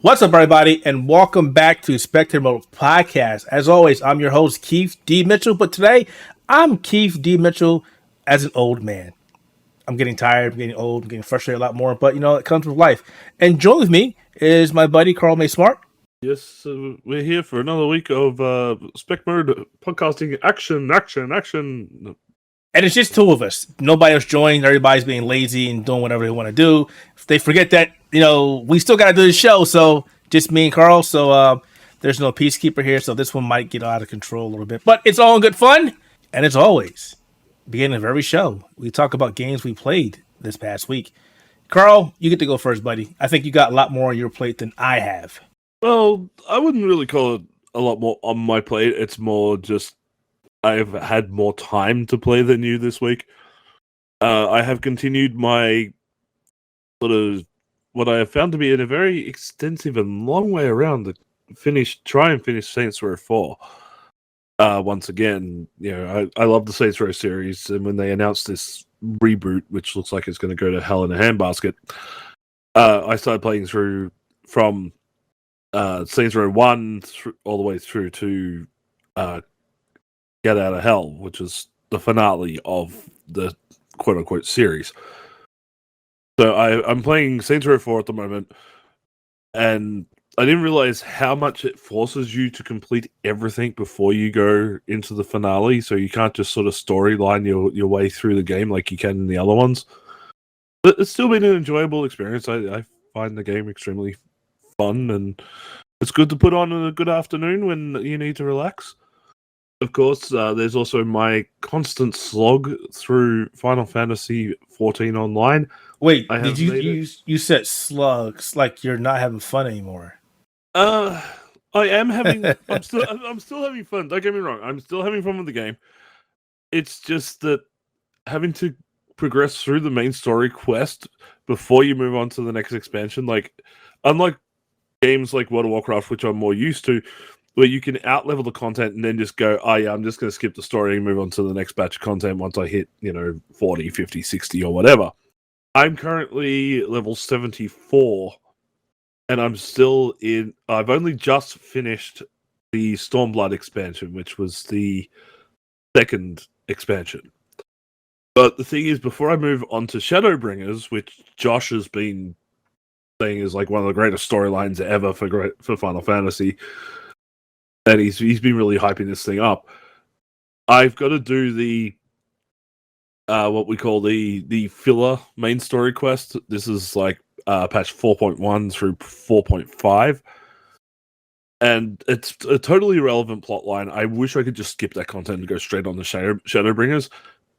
What's up, everybody, and welcome back to Spectator Mode Podcast. As always, I'm your host, Keith D. Mitchell, but today I'm Keith D. Mitchell as an old man. I'm getting tired, I'm getting old, I'm getting frustrated a lot more, but it comes with life. And join with me is my buddy, Karl May Smart. Yes, we're here for another week of Spec Mode podcasting action. And it's just two of us. Nobody else joined. Everybody's being lazy and doing whatever they want to do. If they forget that, we still got to do the show, so just me and Karl. So there's no peacekeeper here, so this one might get out of control a little bit. But it's all in good fun. And as always, beginning of every show, we talk about games we played this past week. Karl, you get to go first, buddy. I think you got a lot more on your plate than I have. Well, I wouldn't really call it a lot more on my plate. It's more just I've had more time to play than you this week. I have continued my sort of what I have found to be in a very extensive and long way around to try and finish Saints Row 4. Once again, I love the Saints Row series, and when they announced this reboot, which looks like it's going to go to hell in a handbasket, I started playing through from Saints Row 1 all the way through to Get Out of Hell, which is the finale of the quote-unquote series. So I'm playing Saints Row 4 at the moment, and I didn't realize how much it forces you to complete everything before you go into the finale, so you can't just sort of storyline your way through the game like you can in the other ones. But it's still been an enjoyable experience. I find the game extremely fun, and it's good to put on a good afternoon when you need to relax. Of course, there's also my constant slog through Final Fantasy 14 online. Wait, did you said slugs like you're not having fun anymore? I am having. I'm still having fun. Don't get me wrong. I'm still having fun with the game. It's just that having to progress through the main story quest before you move on to the next expansion, unlike games like World of Warcraft, which I'm more used to, where you can out-level the content and then just go, oh yeah, I'm just going to skip the story and move on to the next batch of content once I hit, 40, 50, 60 or whatever. I'm currently level 74, and I've only just finished the Stormblood expansion, which was the second expansion. But the thing is, before I move on to Shadowbringers, which Josh has been saying is like one of the greatest storylines ever for Final Fantasy, and he's been really hyping this thing up, I've got to do the what we call the filler main story quest. This is like patch 4.1 through 4.5, and it's a totally irrelevant plot line. I wish I could just skip that content and go straight on the Shadowbringers,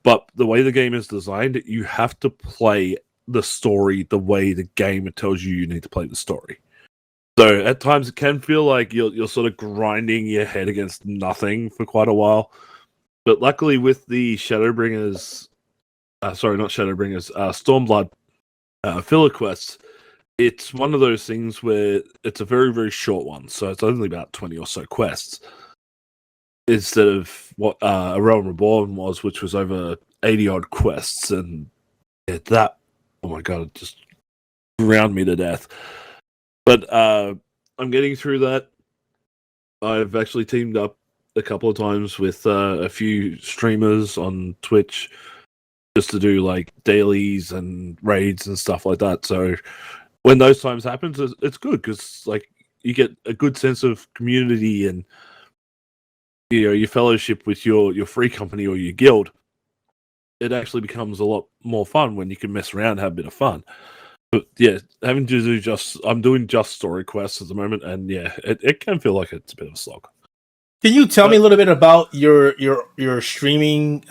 but the way the game is designed, you have to play the story the way the game tells you need to play the story. So at times it can feel like you're sort of grinding your head against nothing for quite a while. But luckily with the Shadowbringers, Stormblood filler quests, it's one of those things where it's a very, very short one. So it's only about 20 or so quests. Instead of what A Realm Reborn was, which was over 80 odd quests. And that, oh my god, it just ground me to death. But I'm getting through that. I've actually teamed up a couple of times with a few streamers on Twitch just to do like dailies and raids and stuff like that. So when those times happen, it's good because like you get a good sense of community and your fellowship with your free company or your guild. It actually becomes a lot more fun when you can mess around and have a bit of fun. But yeah, having to do I'm doing just story quests at the moment, and yeah, it can feel like it's a bit of a slog. Can you tell me a little bit about your streaming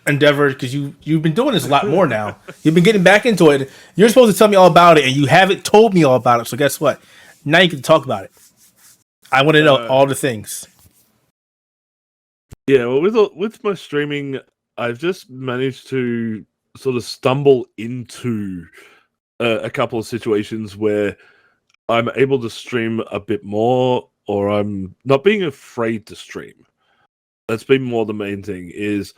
endeavor? Because you've been doing this a lot more now. You've been getting back into it. You're supposed to tell me all about it, and you haven't told me all about it. So guess what? Now you can talk about it. I want to know all the things. Yeah, well, with my streaming, I've just managed to sort of stumble into a couple of situations where I'm able to stream a bit more, or I'm not being afraid to stream. That's been more the main thing, is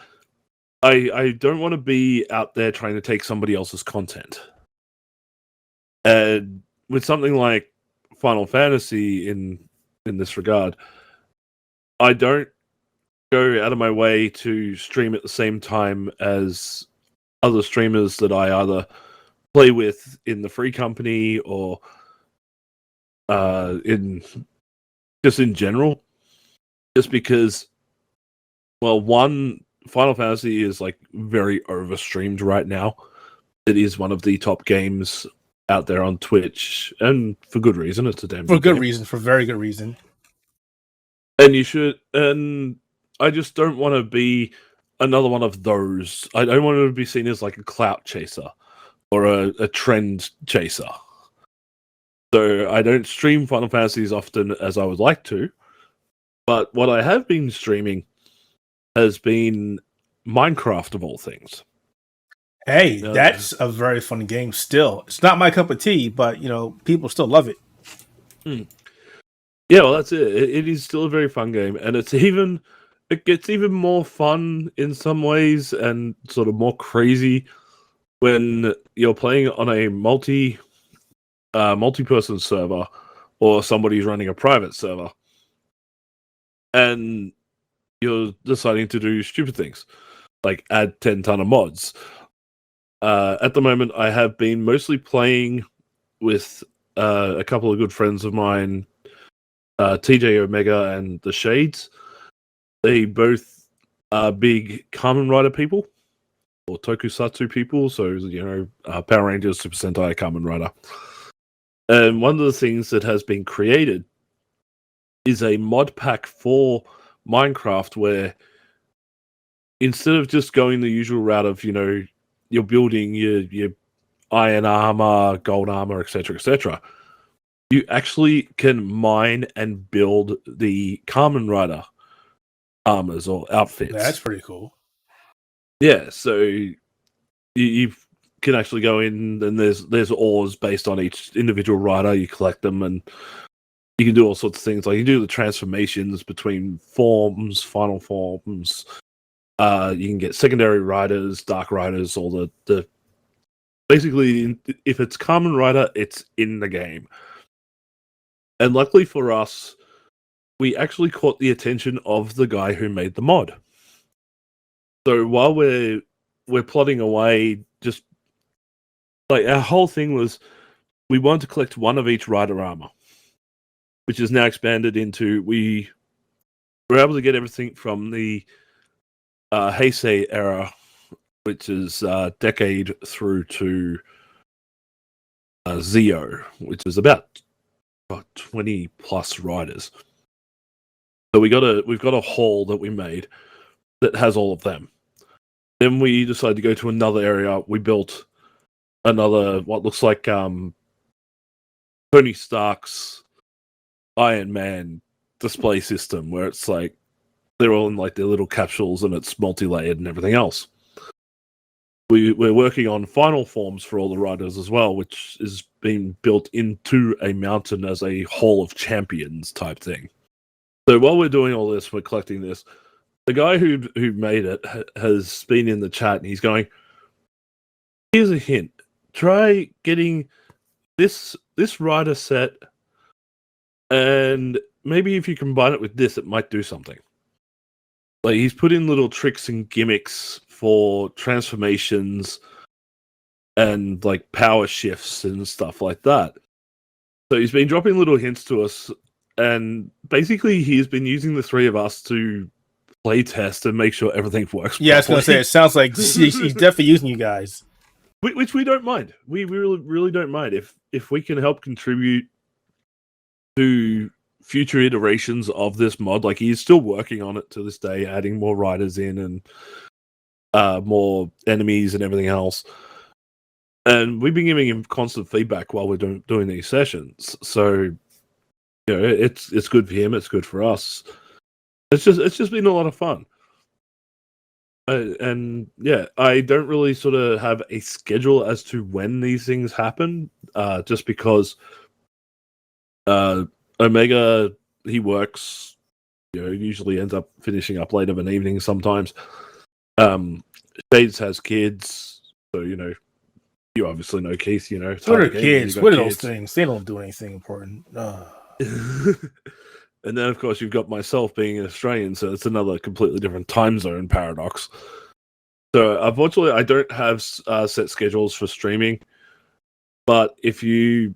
I don't want to be out there trying to take somebody else's content. And with something like Final Fantasy in this regard, I don't go out of my way to stream at the same time as other streamers that I either play with in the free company or in general, just because, well, one, Final Fantasy is like very overstreamed right now. It is one of the top games out there on Twitch, and for good reason. It's a damn for good game. reason, for very good reason. And you should. And I just don't want to be another one of those. I don't want to be seen as like a clout chaser or a trend chaser. So I don't stream Final Fantasy as often as I would like to. But what I have been streaming has been Minecraft, of all things. Hey, that's a very fun game still. It's not my cup of tea, but, people still love it. Yeah, well, that's it. It is still a very fun game, and it gets even more fun in some ways and sort of more crazy when you're playing on a multi-person server or somebody's running a private server, and you're deciding to do stupid things like add 10 ton of mods. At the moment, I have been mostly playing with a couple of good friends of mine, TJ Omega and the Shades. They both are big Kamen Rider people or Tokusatsu people, so Power Rangers, Super Sentai, Kamen Rider. And one of the things that has been created is a mod pack for Minecraft where instead of just going the usual route of, you're building your iron armor, gold armor, etc., you actually can mine and build the Kamen Rider armors or outfits. That's pretty cool. Yeah, so you can actually go in and there's ores based on each individual rider. You collect them and you can do all sorts of things. Like you do the transformations between forms, final forms. You can get secondary riders, dark riders, all the basically, if it's Kamen Rider, it's in the game. And luckily for us, we actually caught the attention of the guy who made the mod. So while we're plodding away, just like our whole thing was, we wanted to collect one of each rider armor, which is now expanded into we were able to get everything from the Heisei era, which is decade through to Zio, which is about 20 plus riders. So we've got a haul that we made that has all of them. Then we decided to go to another area. We built another what looks like Tony Stark's Iron Man display system, where it's like they're all in like their little capsules and it's multi-layered and everything else. We're working on final forms for all the riders as well, which is being built into a mountain as a Hall of Champions type thing. So while we're doing all this, we're collecting this. The guy who made it has been in the chat and he's going, here's a hint. Try getting this rider set and maybe if you combine it with this, it might do something. Like he's put in little tricks and gimmicks for transformations and like power shifts and stuff like that. So he's been dropping little hints to us, and basically he's been using the three of us to play test and make sure everything works. Yeah, I was going to say, it sounds like he's definitely using you guys. Which we don't mind. We really don't mind. If we can help contribute to future iterations of this mod, like he's still working on it to this day, adding more riders in and more enemies and everything else. And we've been giving him constant feedback while we're doing these sessions. So, it's good for him. It's good for us. It's just been a lot of fun. And yeah, I don't really sort of have a schedule as to when these things happen, just because Omega, he works, usually ends up finishing up late of an evening sometimes. Shades has kids, so You obviously know Keith. You know, it's What hard are to game when you kids? got What are those kids. things? They don't do anything important. And then, of course, you've got myself being an Australian, so it's another completely different time zone paradox. So, unfortunately, I don't have set schedules for streaming. But if you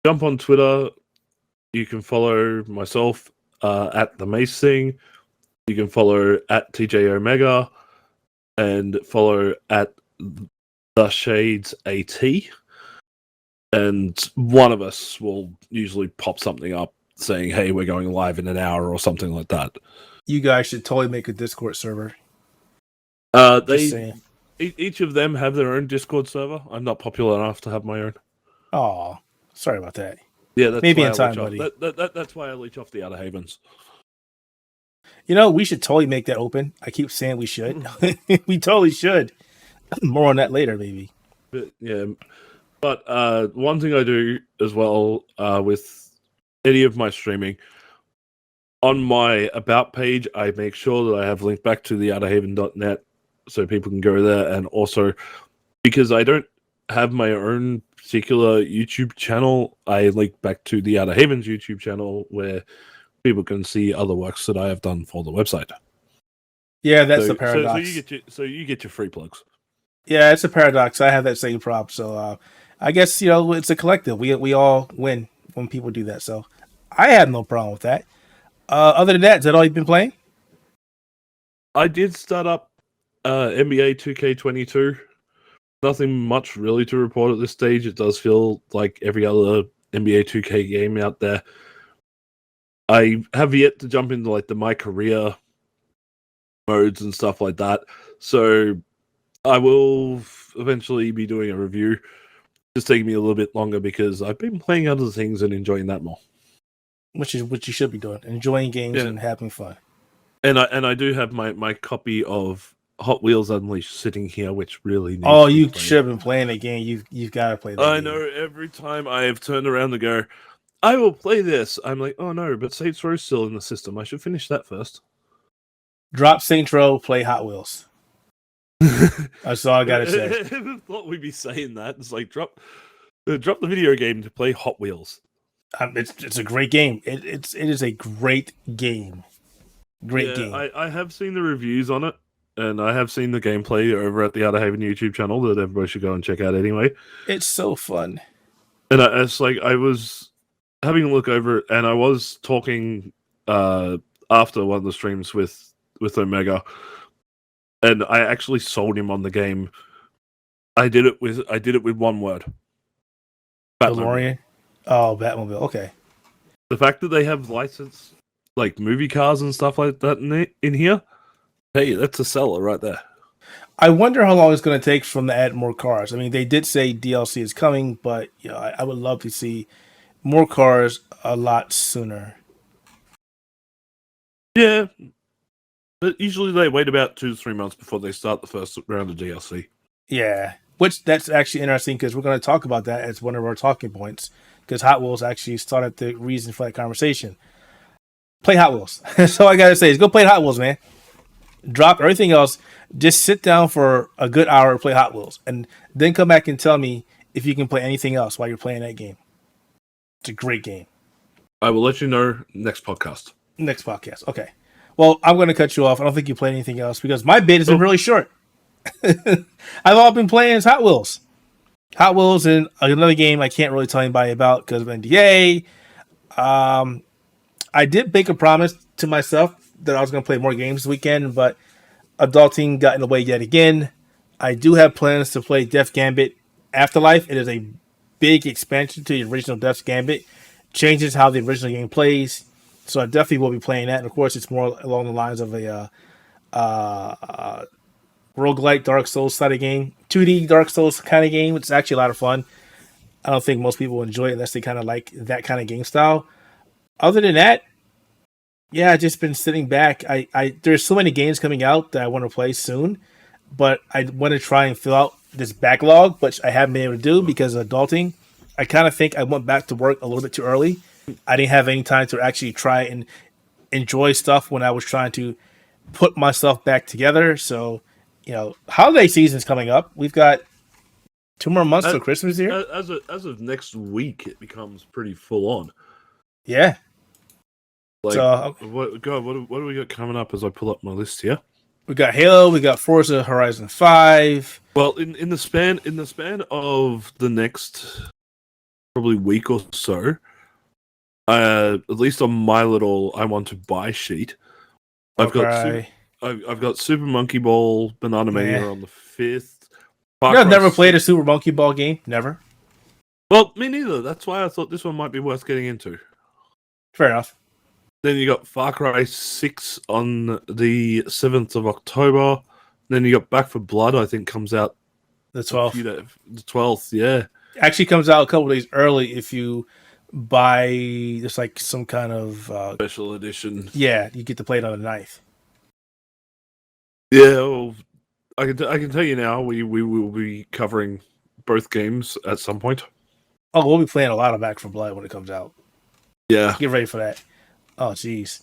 jump on Twitter, you can follow myself at the Mace Thing. You can follow at TJ Omega and follow at the Shades AT. And one of us will usually pop something up saying, hey, we're going live in an hour or something like that. You guys should totally make a Discord server. Each of them have their own Discord server. I'm not popular enough to have my own. Oh, sorry about that. Yeah, that's maybe why in time, buddy. That's why I leech off the Outerhavens. You know, we should totally make that open. I keep saying we should. We totally should. More on that later, maybe. But yeah, but one thing I do as well with any of my streaming, on my About page, I make sure that I have linked back to the outerhaven.net so people can go there. And also, because I don't have my own particular YouTube channel, I link back to the Outerhaven's YouTube channel where people can see other works that I have done for the website. Yeah, that's the paradox. So you get your free plugs. Yeah, it's a paradox. I have that same problem. So I guess, you know, it's a collective. We all win when people do that. So I have no problem with that. Other than that, is that all you've been playing? I did start up NBA 2K22. Nothing much really to report at this stage. It does feel like every other NBA 2K game out there. I have yet to jump into like the My Career modes and stuff like that. So I will eventually be doing a review. Just taking me a little bit longer because I've been playing other things and enjoying that more. Which is what you should be doing. Enjoying games and having fun. And I do have my copy of Hot Wheels Unleashed sitting here, which really needs to you should have been playing the game. You've got to play that I know every time I have turned around to go, I will play this. I'm like, oh no, but Saints Row's still in the system. I should finish that first. Drop Saints Row, play Hot Wheels. That's all I gotta say. I never thought we'd be saying that. It's like drop the video game to play Hot Wheels. It's a great game. It is a great game. Great game. I have seen the reviews on it, and I have seen the gameplay over at the Outerhaven YouTube channel that everybody should go and check out anyway. It's so fun. And it's like I was having a look over it, and I was talking after one of the streams with Omega, and I actually sold him on the game. I did it with one word. DeLorean? Oh, Batmobile. Okay. The fact that they have licensed like movie cars and stuff like that in here, hey, that's a seller right there. I wonder how long it's going to take for them to add more cars. I mean, they did say DLC is coming, but you know, I would love to see more cars a lot sooner. Yeah, but usually they wait about 2 to 3 months before they start the first round of DLC. Yeah, which that's actually interesting because we're going to talk about that as one of our talking points. Because Hot Wheels actually started the reason for that conversation. Play Hot Wheels. That's all I got to say is go play Hot Wheels, man. Drop everything else. Just sit down for a good hour and play Hot Wheels. And then come back and tell me if you can play anything else while you're playing that game. It's a great game. I will let you know next podcast. Next podcast. Okay. Well, I'm going to cut you off. I don't think you played anything else because my bid has been really short. I've all been playing Hot Wheels. Hot Wheels and another game I can't really tell anybody about because of NDA. I did make a promise to myself that I was going to play more games this weekend, but adulting got in the way yet again. I do have plans to play Death Gambit Afterlife. It is a big expansion to the original Death Gambit. Changes how the original game plays. So I definitely will be playing that. And of course, it's more along the lines of a roguelike Dark Souls side of game, 2D Dark Souls kind of game, which is actually a lot of fun. I don't think most people enjoy it unless they kind of like that kind of game style. Other than that, yeah, I've just been sitting back. There's so many games coming out that I want to play soon, but I want to try and fill out this backlog, which I haven't been able to do because of adulting. I kind of think I went back to work a little bit too early. I didn't have any time to actually try and enjoy stuff when I was trying to put myself back together. So, you know, holiday season's coming up. We've got 2 more months till Christmas is here? As of next week, it becomes pretty full on. Yeah. Like, so, what do we got coming up as I pull up my list here? We got Halo, we got Forza Horizon 5. Well, in the span of the next probably week or so, at least on my little I want to buy sheet, I've got Super Monkey Ball Banana Mania on the 5th. I've never played a Super Monkey Ball game. Never. Well, me neither. That's why I thought this one might be worth getting into. Fair enough. Then you got Far Cry 6 on the 7th of October. Then you got Back for Blood, I think, comes out the 12th. The 12th, yeah. Actually comes out a couple days early if you buy just like some kind of special edition. Yeah, you get to play it on the 9th. Yeah, well, I can tell you now, we will be covering both games at some point. Oh, we'll be playing a lot of Back 4 Blood when it comes out. Yeah. Get ready for that. Oh, jeez.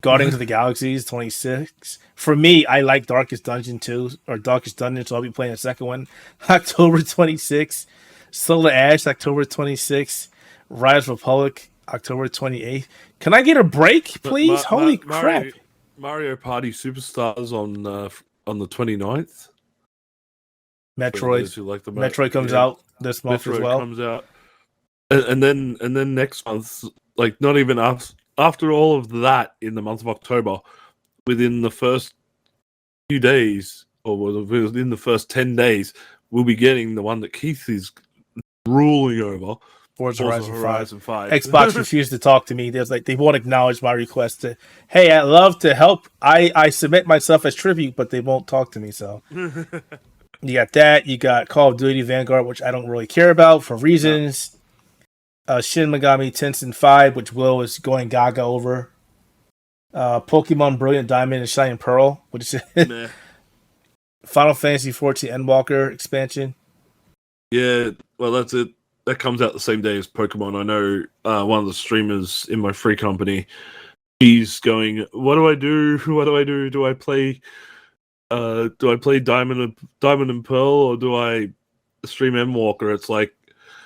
Guardians of the Galaxy 26. For me, I like Darkest Dungeon 2, or Darkest Dungeon, so I'll be playing the second one. October 26th. Solar Ash, October 26th. Rise Republic, October 28th. Can I get a break, please? Holy crap. Mario Party Superstars on the 29th. Metroid comes out this month as well. Comes out. And then next month, like not even after all of that in the month of October, within the first few days, or within the first 10 days, we'll be getting the one that Keith is ruling over. Forza Horizon 5. Xbox refused to talk to me. They won't acknowledge my request to, hey, I'd love to help. I submit myself as tribute, but they won't talk to me. So you got that. You got Call of Duty Vanguard, which I don't really care about for reasons. Shin Megami Tensei 5, which Will is going gaga over. Pokemon Brilliant Diamond and Shining Pearl, which is Final Fantasy 14 Endwalker expansion. Yeah, well, that's it. That comes out the same day as Pokemon. I know one of the streamers in my free company, he's going, what do I do? What do I do? Do I play Diamond and Pearl, or do I stream Endwalker? It's like,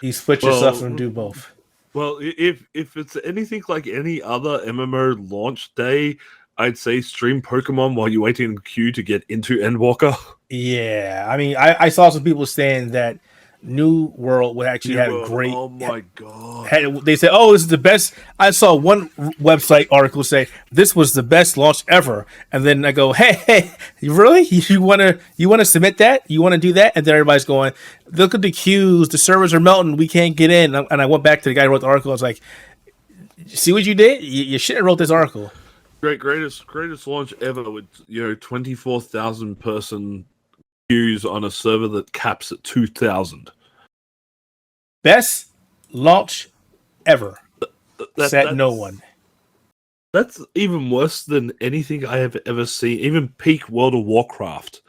you split yourself and do both. Well, if it's anything like any other MMO launch day, I'd say stream Pokemon while you're waiting in queue to get into Endwalker. Yeah, I mean, I saw some people saying that New World would actually have a great. Oh my god! They said, "Oh, this is the best." I saw one website article say this was the best launch ever, and then I go, "Hey, you really? You want to submit that? You want to do that?" And then everybody's going, "Look at the queues. The servers are melting. We can't get in." And I went back to the guy who wrote the article. I was like, "See what you did? You should have wrote this article." Greatest launch ever with 24,000 person queues on a server that caps at 2,000. Best launch ever. Said no one. That's even worse than anything I have ever seen. Even peak World of Warcraft,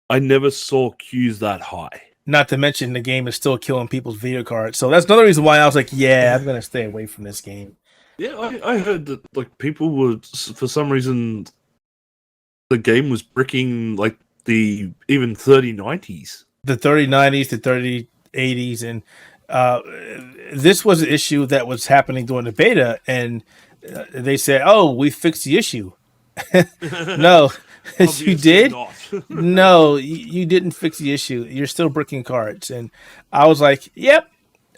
I never saw queues that high. Not to mention the game is still killing people's video cards. So that's another reason why I was like, yeah, I'm going to stay away from this game. Yeah, I heard that like people would, for some reason, the game was bricking like the even 3090s. The 3090s, the 3080s, and this was an issue that was happening during the beta, and they said, "Oh, we fixed the issue." No, you did. No, you didn't fix the issue. You're still bricking cards, and I was like, "Yep."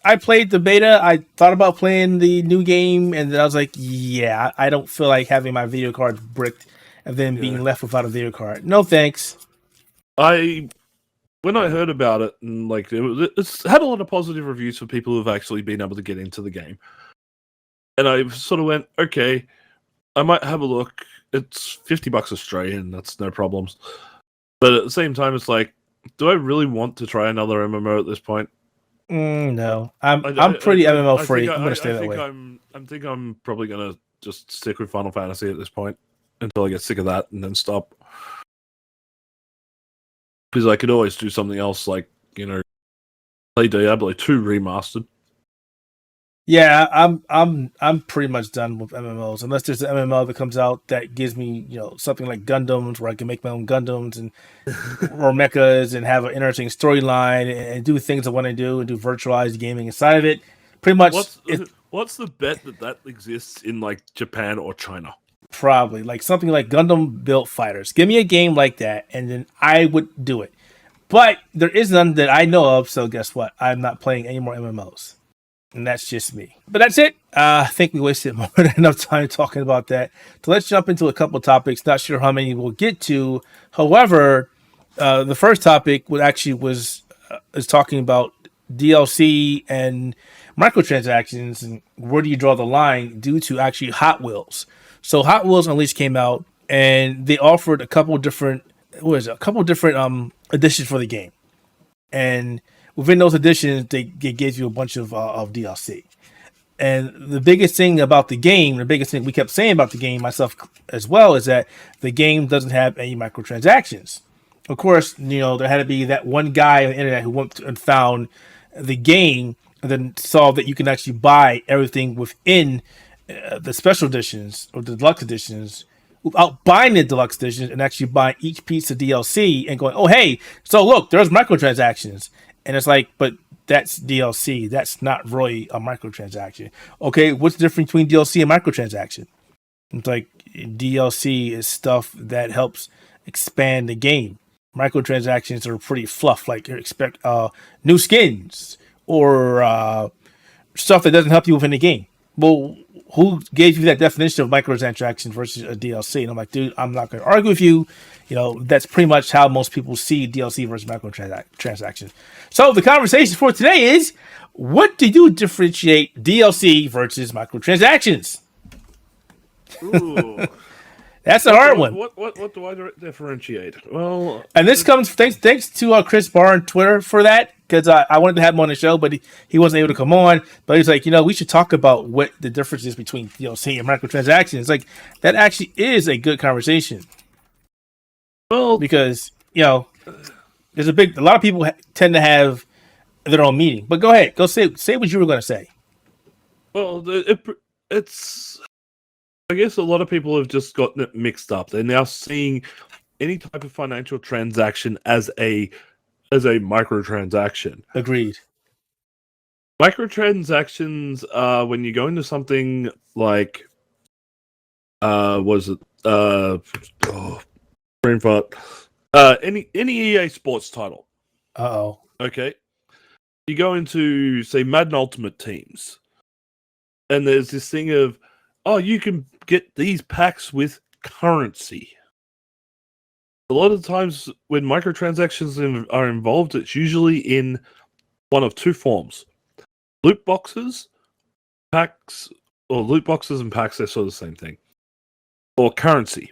I played the beta. I thought about playing the new game, and then I was like, "Yeah, I don't feel like having my video cards bricked and then being left without a video card. No thanks." When I heard about it, and like it's had a lot of positive reviews for people who've actually been able to get into the game, and I sort of went, okay, I might have a look. It's $50 Australian, that's no problems. But at the same time, it's like, do I really want to try another MMO at this point? No, I'm pretty MMO free. I'm gonna stay that way. I think I'm probably gonna just stick with Final Fantasy at this point until I get sick of that and then stop. Because I could always do something else, like play Diablo 2 remastered. Yeah, I'm pretty much done with MMOs unless there's an MMO that comes out that gives me something like Gundams where I can make my own Gundams and or mechas and have an interesting storyline and do things I want to do and do virtualized gaming inside of it. Pretty much What's it what's the bet that exists in like Japan or China? probably like something like Gundam built fighters. Give me a game like that and then I would do it. But there is none that I know of, so guess what? I'm not playing any more MMOs. And that's just me. But that's it. I think we wasted more than enough time talking about that. So let's jump into a couple of topics. Not sure how many we'll get to. However, the first topic is talking about DLC and microtransactions and where do you draw the line due to actually Hot Wheels. So Hot Wheels Unleashed came out and they offered a couple different editions for the game. And within those editions, they gave you a bunch of DLC. And the biggest thing about the game, the biggest thing we kept saying about the game, myself as well, is that the game doesn't have any microtransactions. Of course, there had to be that one guy on the internet who went and found the game and then saw that you can actually buy everything within the special editions or the deluxe editions without buying the deluxe editions and actually buying each piece of DLC and going, oh, hey, so look, there's microtransactions. And it's like, but that's DLC. That's not really a microtransaction. Okay, what's the difference between DLC and microtransaction? It's like DLC is stuff that helps expand the game. Microtransactions are pretty fluff, like you expect new skins or stuff that doesn't help you within the game. Well, who gave you that definition of microtransactions versus a DLC? And I'm like, dude, I'm not going to argue with you. That's pretty much how most people see DLC versus microtransactions. So the conversation for today is, what do you differentiate DLC versus microtransactions? Ooh. That's a hard one. What do I differentiate? Well, and this comes thanks to Chris Barr on Twitter for that, because I wanted to have him on the show, but he wasn't able to come on. But he's like, we should talk about what the difference is between DLC and microtransactions. Like, that actually is a good conversation. Well, because there's a lot of people tend to have their own meaning. But go ahead, go say what you were going to say. Well, it's. I guess a lot of people have just gotten it mixed up. They're now seeing any type of financial transaction as a microtransaction. Agreed. Microtransactions are when you go into something like brain fart. Any EA sports title. Uh-oh. Okay. You go into, say, Madden Ultimate Teams. And there's this thing of, you can get these packs with currency. A lot of times when microtransactions are involved, it's usually in one of two forms. Loot boxes, packs, or loot boxes and packs, they're sort of the same thing. Or currency.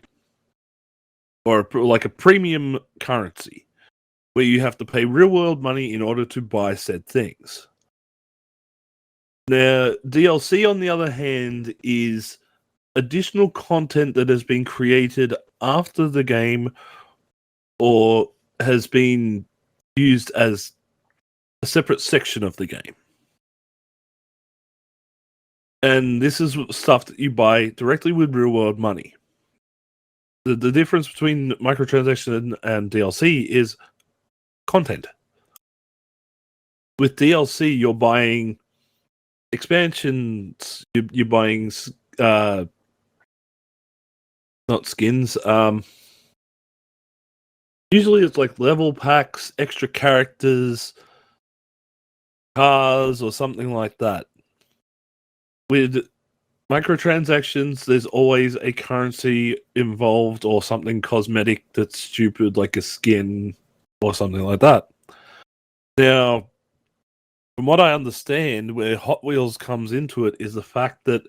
Or like a premium currency, where you have to pay real-world money in order to buy said things. Now, DLC, on the other hand, is additional content that has been created after the game or has been used as a separate section of the game. And this is stuff that you buy directly with real-world money. The difference between microtransaction and DLC is content. With DLC, you're buying expansions, you're buying not skins. Usually it's like level packs, extra characters, cars, or something like that. With microtransactions, there's always a currency involved or something cosmetic that's stupid, like a skin or something like that. Now, from what I understand, where Hot Wheels comes into it is the fact that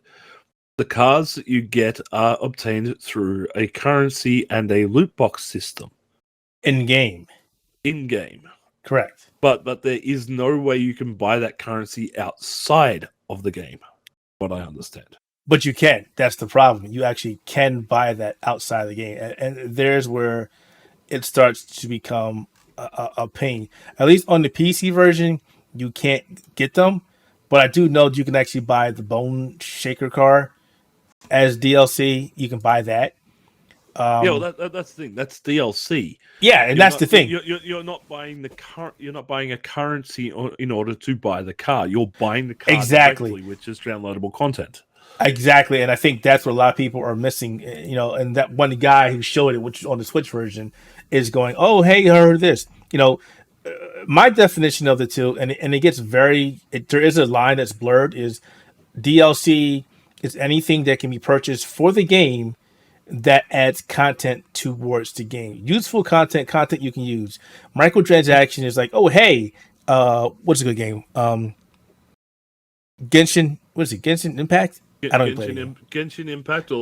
the cars that you get are obtained through a currency and a loot box system. In-game. In-game. Correct. But there is no way you can buy that currency outside of the game, what I understand. But you can. That's the problem. You actually can buy that outside of the game. And there's where it starts to become a pain. At least on the PC version, you can't get them. but I do know you can actually buy the Bone Shaker car as DLC. You can buy that. Well, that's the thing. That's DLC. Yeah, and that's the thing. You're not buying You're not buying a currency in order to buy the car. You're buying the car directly, which is downloadable content. Exactly, and I think that's what a lot of people are missing. And that one guy who showed it, which on the Switch version, is going, "Oh, hey, I heard this." My definition of the two, and it gets there is a line that's blurred. Is DLC is anything that can be purchased for the game that adds content towards the game. Useful content you can use. Microtransaction is like, oh, hey, what's a good game? Genshin, what is it? Genshin Impact? I don't play Genshin Impact,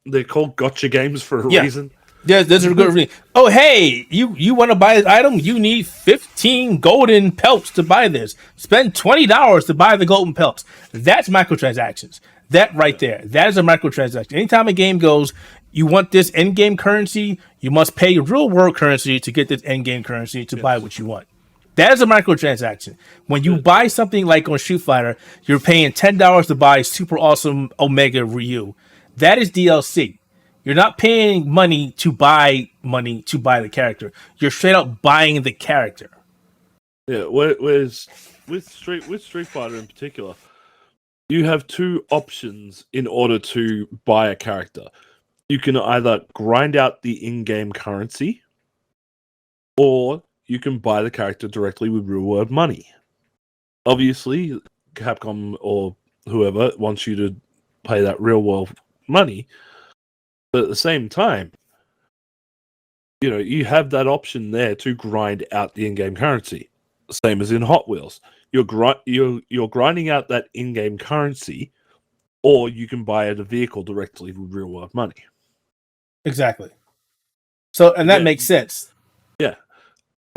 they're called gotcha games for a reason. Yeah, those are good. Oh, hey, you want to buy this item? You need 15 golden pelts to buy this. Spend $20 to buy the golden pelts. That's microtransactions. That right there. That is a microtransaction. Anytime a game goes, you want this end-game currency, you must pay real-world currency to get this end-game currency to buy what you want. That is a microtransaction. When you buy something like on Street Fighter, you're paying $10 to buy super awesome Omega Ryu. That is DLC. You're not paying money to buy the character. You're straight up buying the character. Yeah, whereas with Street Fighter in particular, you have two options in order to buy a character. You can either grind out the in-game currency, or you can buy the character directly with real-world money. Obviously, Capcom or whoever wants you to pay that real-world money, but at the same time, you have that option there to grind out the in-game currency. Same as in Hot Wheels. You're grinding out that in-game currency, or you can buy the vehicle directly with real-world money. Exactly. So, and that makes sense. Yeah.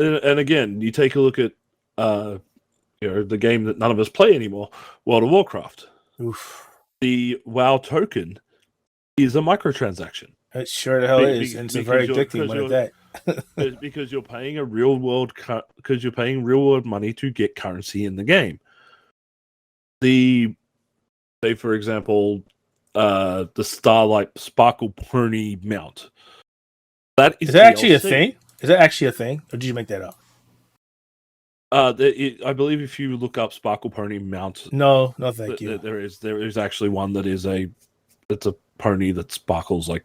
And again, you take a look at the game that none of us play anymore, World of Warcraft. Oof. The WoW token is a microtransaction. It sure the hell is, and it's a very addicting one at that. Because you're paying real-world money to get currency in the game. Say for example, the Starlight Sparkle Pony mount. Is that actually a thing? Is that actually a thing, or did you make that up? I believe if you look up Sparkle Pony mount, no, thank you. There is actually one that is it's a pony that sparkles like.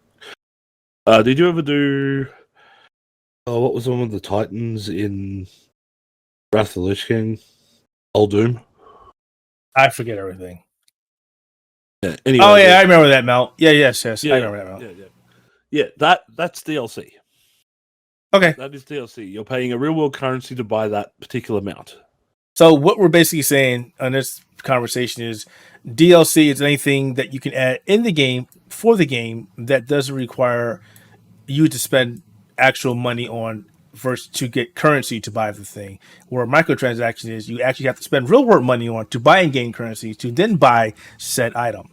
Did you ever do? What was one of the Titans in Wrath of the Lich King? Old Doom. I forget everything. Yeah. Anyway, I remember that mount. Yes. I remember that mount. Yeah. That's DLC. Okay. That is DLC. You're paying a real world currency to buy that particular mount. So what we're basically saying on this conversation is DLC is anything that you can add in the game for the game that doesn't require you to spend actual money on versus to get currency to buy the thing. Where a microtransaction is you actually have to spend real world money on to buy in-game currency to then buy said item.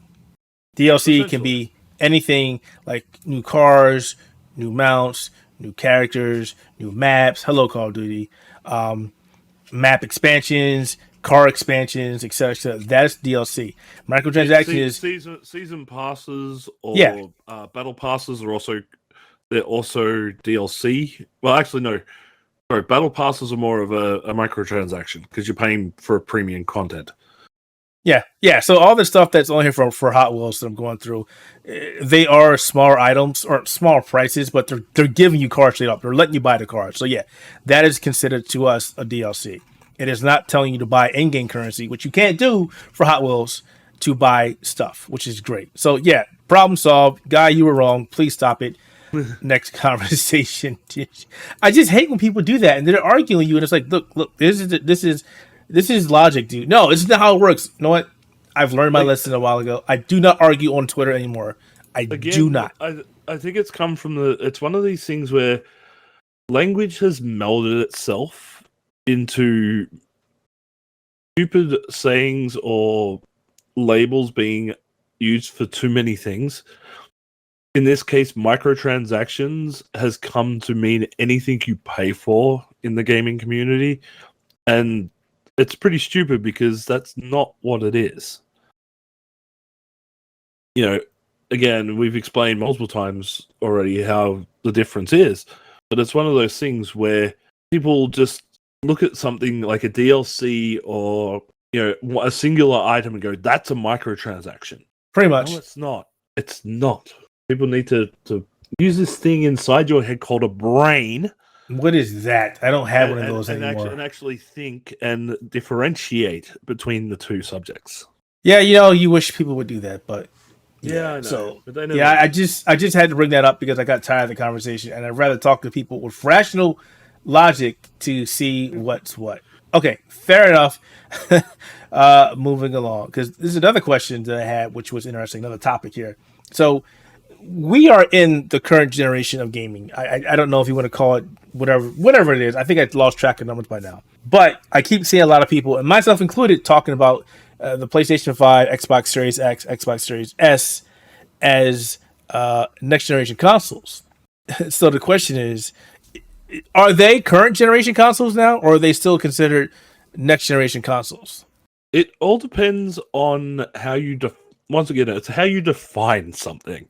DLC can be anything like new cars, new mounts, new characters, new maps. Hello, Call of Duty. Map expansions, car expansions, etc. That's DLC. Microtransaction is season passes or battle passes are also DLC. Well, actually, no. Sorry, battle passes are more of a microtransaction because you're paying for premium content. Yeah. So all the stuff that's on here for Hot Wheels that I'm going through, they are small items or small prices, but they're giving you cars straight up. They're letting you buy the cars. So yeah, that is considered to us a DLC. It is not telling you to buy in-game currency, which you can't do for Hot Wheels to buy stuff, which is great. So yeah, problem solved. Guy, you were wrong. Please stop it. Next conversation. I just hate when people do that and they're arguing with you, and it's like, look, this is logic, dude. No, this is not how it works. You know what? I've learned my lesson a while ago. I do not argue on Twitter anymore. Do not. I think it's come from it's one of these things where language has melded itself into stupid sayings or labels being used for too many things. In this case, microtransactions has come to mean anything you pay for in the gaming community. And it's pretty stupid because that's not what it is. You know, again, we've explained multiple times already how the difference is, but it's one of those things where people just look at something like a DLC or, you know, a singular item and go, that's a microtransaction. Pretty much. No, it's not. It's not. People need to use this thing inside your head called a brain. What is that? I don't have one of those anymore. And actually think and differentiate between the two subjects. Yeah, you know, you wish people would do that, but yeah, I know. So but they never I just had to bring that up because I got tired of the conversation, and I'd rather talk to people with rational logic to see what's what. Okay, fair enough. Moving along, because this is another question that I had, which was interesting. Another topic here. So we are in the current generation of gaming. I don't know if you want to call it whatever it is. I think I lost track of numbers by now. But I keep seeing a lot of people, and myself included, talking about the PlayStation 5, Xbox Series X, Xbox Series S as next generation consoles. So the question is, are they current generation consoles now, or are they still considered next generation consoles? It all depends on how you once again, it's how you define something.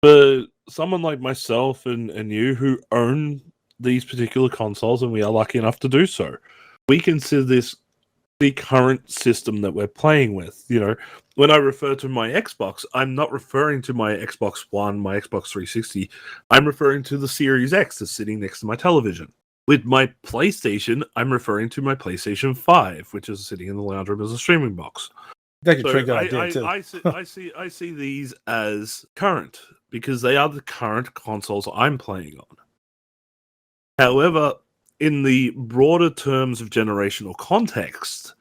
For someone like myself and you who own these particular consoles, and we are lucky enough to do so, we consider this the current system that we're playing with. You know, when I refer to my Xbox, I'm not referring to my Xbox One, my Xbox 360. I'm referring to the Series X that's sitting next to my television. With my PlayStation, I'm referring to my PlayStation 5, which is sitting in the lounge room as a streaming box. That could trigger idea too. I see these as current because they are the current consoles I'm playing on. However, in the broader terms of generational context,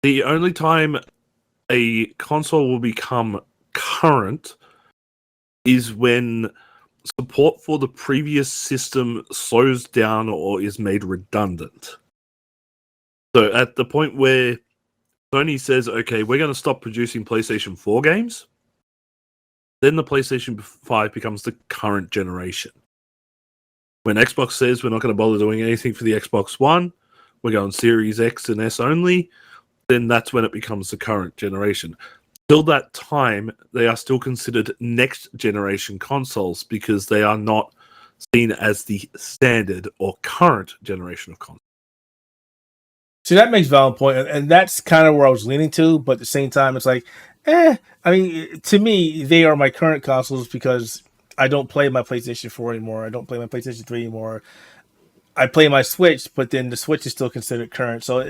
the only time a console will become current is when support for the previous system slows down or is made redundant. So at the point where Sony says, okay, we're going to stop producing PlayStation 4 games, then the PlayStation 5 becomes the current generation. When Xbox says we're not going to bother doing anything for the Xbox One, we're going Series X and S only, then that's when it becomes the current generation. Till that time, they are still considered next generation consoles because they are not seen as the standard or current generation of consoles. So that makes valid point, and that's kind of where I was leaning to, but at the same time, it's like, I mean, to me, they are my current consoles because I don't play my PlayStation 4 anymore. I don't play my PlayStation 3 anymore. I play my Switch, but then the Switch is still considered current. So,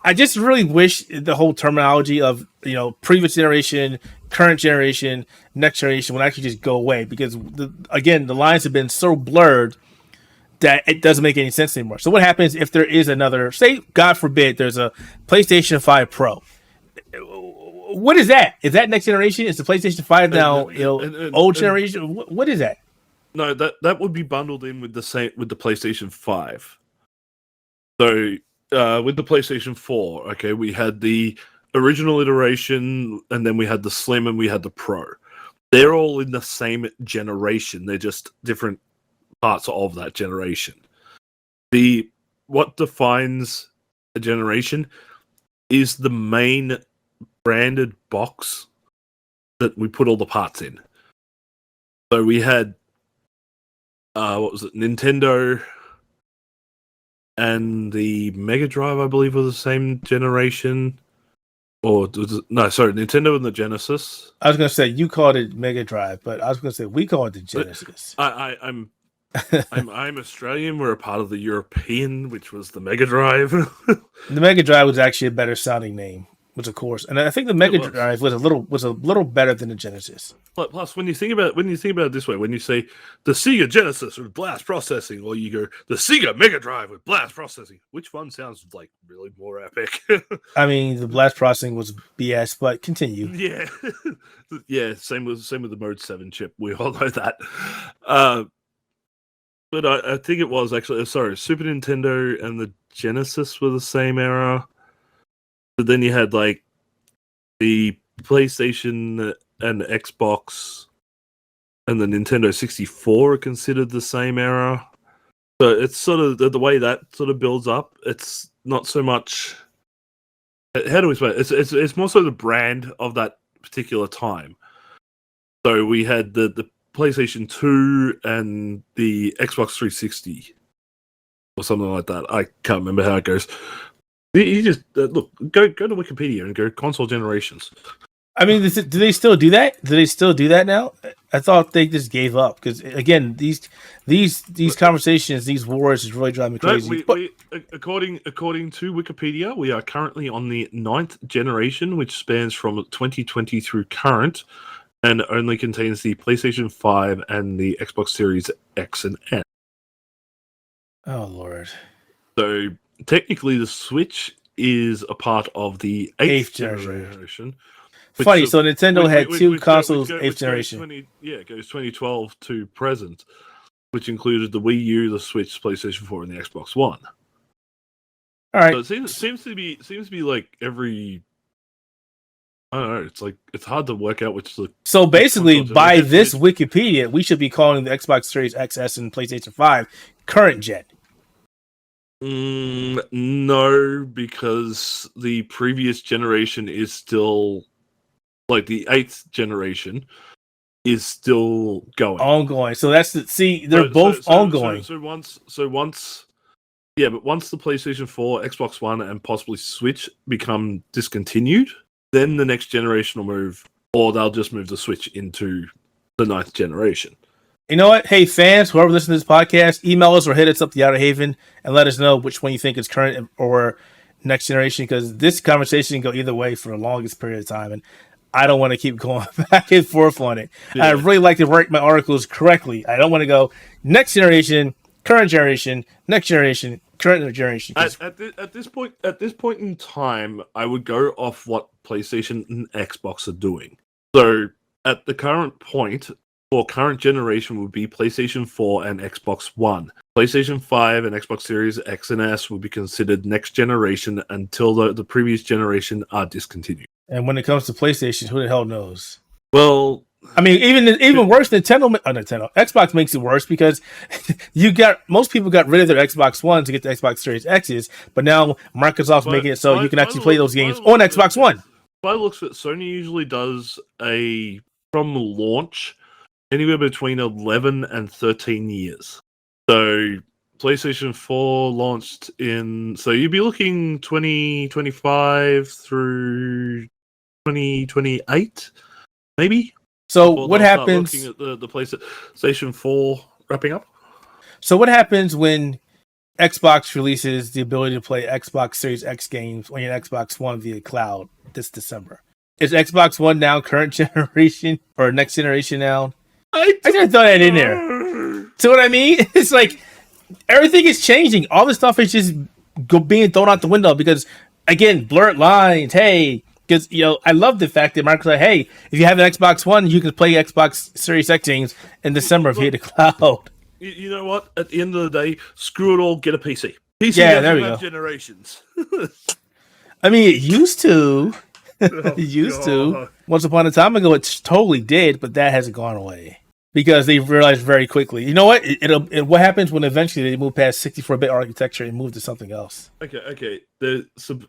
I just really wish the whole terminology of, you know, previous generation, current generation, next generation would actually just go away because, again, the lines have been so blurred that it doesn't make any sense anymore. So what happens if there is another, say, God forbid, there's a PlayStation 5 Pro? What is that? Is that next generation? Is the PlayStation 5 now old generation? What is that? No, that would be bundled in with the PlayStation 5. So with the PlayStation 4, okay, we had the original iteration, and then we had the Slim, and we had the Pro. They're all in the same generation. They're just different parts of that generation. What defines a generation is the main branded box that we put all the parts in. So we had what was it? Nintendo and the Mega Drive, I believe, was the same generation. Nintendo and the Genesis. I was going to say you called it Mega Drive, but I was going to say we call it the Genesis. I'm Australian. We're a part of the European, which was the Mega Drive. The Mega Drive was actually a better sounding name, which of course, and I think the Mega Drive was a little better than the Genesis. Plus, when you think about it this way, when you say the Sega Genesis with blast processing, or you go the Sega Mega Drive with blast processing, which one sounds like really more epic? I mean, the blast processing was BS, but continue. Yeah, yeah. Same with the Mode 7 chip. We all know that. But I think it was actually Super Nintendo and the Genesis were the same era. But then you had like the PlayStation and Xbox and the Nintendo 64 are considered the same era. So it's sort of the way that sort of builds up. It's not so much. How do we explain it? It's more so the brand of that particular time. So we had the PlayStation 2 and the Xbox 360 or something like that. I can't remember how it goes. You just look, go to Wikipedia and go console generations. I mean, do they still do that? Do they still do that now? I thought they just gave up because again, these conversations, these wars, is really driving me crazy. No, according to Wikipedia, we are currently on the 9th generation, which spans from 2020 through current, and only contains the PlayStation 5 and the Xbox Series X and S. Oh Lord! So technically, the Switch is a part of the 8th generation. Funny, so Nintendo had two consoles, 8th generation. It goes 2012 to present, which included the Wii U, the Switch, PlayStation 4, and the Xbox One. All right. So it seems to be like every. I don't know. It's like it's hard to work out which. So basically, by this Wikipedia, we should be calling the Xbox Series XS and PlayStation 5 current gen. No, because the previous generation is still. Like the 8th generation is still going. Ongoing. So that's they're both ongoing. So once but once the PlayStation 4, Xbox One, and possibly Switch become discontinued, then the next generation will move, or they'll just move the Switch into the 9th generation. You know what? Hey, fans, whoever listens to this podcast, email us or hit us up the Outerhaven and let us know which one you think is current or next generation, because this conversation can go either way for the longest period of time, and I don't want to keep going back and forth on it. Yeah. I really like to write my articles correctly. I don't want to go next generation, current generation, next generation, current generation. At this point in time, I would go off what PlayStation and Xbox are doing. So at the current point, for current generation would be PlayStation 4 and Xbox One. PlayStation 5 and Xbox Series X and S would be considered next generation until the previous generation are discontinued. And when it comes to PlayStation, who the hell knows? Well, I mean, even worse, Nintendo, Xbox makes it worse because most people got rid of their Xbox One to get the Xbox Series X's, but now Microsoft's making it so you can actually play those games on Xbox One. By the looks of it, Sony usually does from launch anywhere between 11 and 13 years. So PlayStation 4 launched so you'd be looking 2025 through 2028, maybe. So what happens? Looking at the PlayStation 4 wrapping up. So what happens when Xbox releases the ability to play Xbox Series X games on your Xbox One via cloud this December? Is Xbox One now current generation or next generation now? I just throw that in there. See what I mean? It's like everything is changing. All this stuff is just being thrown out the window because, again, blurred lines. Hey. Because, I love the fact that Microsoft, hey, if you have an Xbox One, you can play Xbox Series X games in December via the cloud. You know what? At the end of the day, screw it all, get a PC. PC there we go. Generations. I mean, it used to. It used to. Once upon a time ago, it totally did, but that hasn't gone away. Because they realized very quickly. You know what? What happens when eventually they move past 64-bit architecture and move to something else? Okay.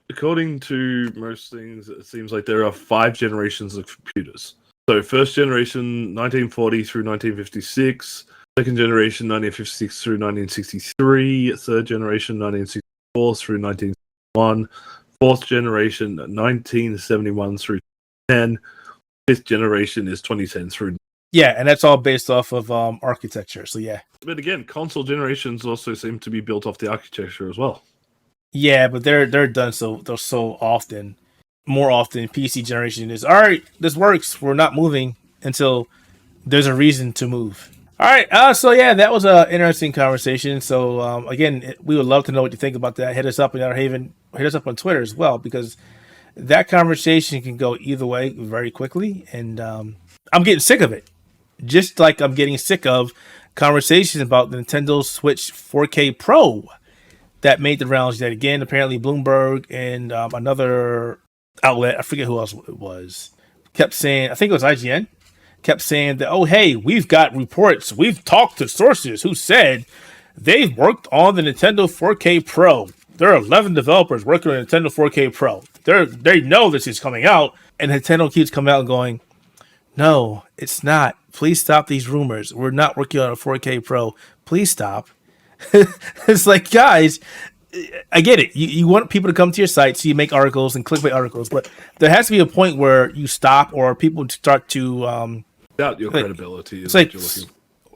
According to most things, it seems like there are 5 generations of computers. So first generation, 1940 through 1956. Second generation, 1956 through 1963. Third generation, 1964 through 1961. Fourth generation, 1971 through 2010. Fifth generation is 2010 through. Yeah, and that's all based off of architecture. So yeah. But again, console generations also seem to be built off the architecture as well. Yeah, but they're done so often. More often, PC generation is all right. This works. We're not moving until there's a reason to move. All right. So yeah, that was an interesting conversation. So again, we would love to know what you think about that. Hit us up in Outerhaven. Hit us up on Twitter as well because that conversation can go either way very quickly, and I'm getting sick of it. Just like I'm getting sick of conversations about the Nintendo Switch 4K Pro that made the rounds yet again. Apparently, Bloomberg and another outlet, I forget who else it was, kept saying, I think it was IGN, kept saying that, oh, hey, we've got reports. We've talked to sources who said they've worked on the Nintendo 4K Pro. There are 11 developers working on Nintendo 4K Pro. They know this is coming out, and Nintendo keeps coming out and going, no, it's not. Please stop these rumors. We're not working on a 4K Pro. Please stop. It's like, guys, I get it. You want people to come to your site, so you make articles and clickbait articles, but there has to be a point where you stop or people start to doubt your credibility. It's like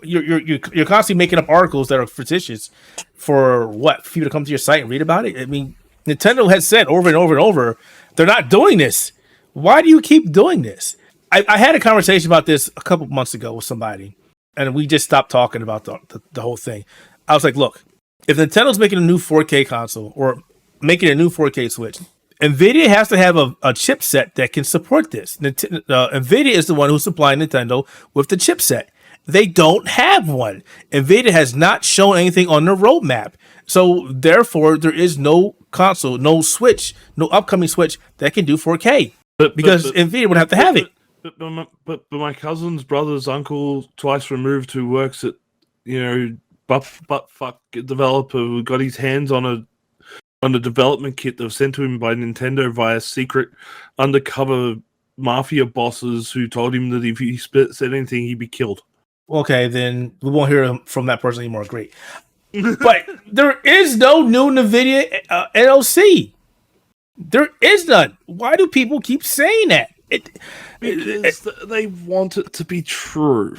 you're constantly making up articles that are fictitious for what? For people to come to your site and read about it? I mean, Nintendo has said over and over and over, they're not doing this. Why do you keep doing this? I had a conversation about this a couple months ago with somebody, and we just stopped talking about the whole thing. I was like, look, if Nintendo's making a new 4K console or making a new 4K Switch, NVIDIA has to have a chipset that can support this. NVIDIA is the one who's supplying Nintendo with the chipset. They don't have one. NVIDIA has not shown anything on their roadmap. So, therefore, there is no console, no Switch, no upcoming Switch that can do 4K. Because NVIDIA would have to have it. But my cousin's brother's uncle, twice removed, who works at, butt developer, who got his hands on a development kit that was sent to him by Nintendo via secret undercover mafia bosses who told him that if he said anything, he'd be killed. Okay, then we won't hear from that person anymore. Great. But there is no new NVIDIA NLC. There is none. Why do people keep saying that? Because they want it to be true.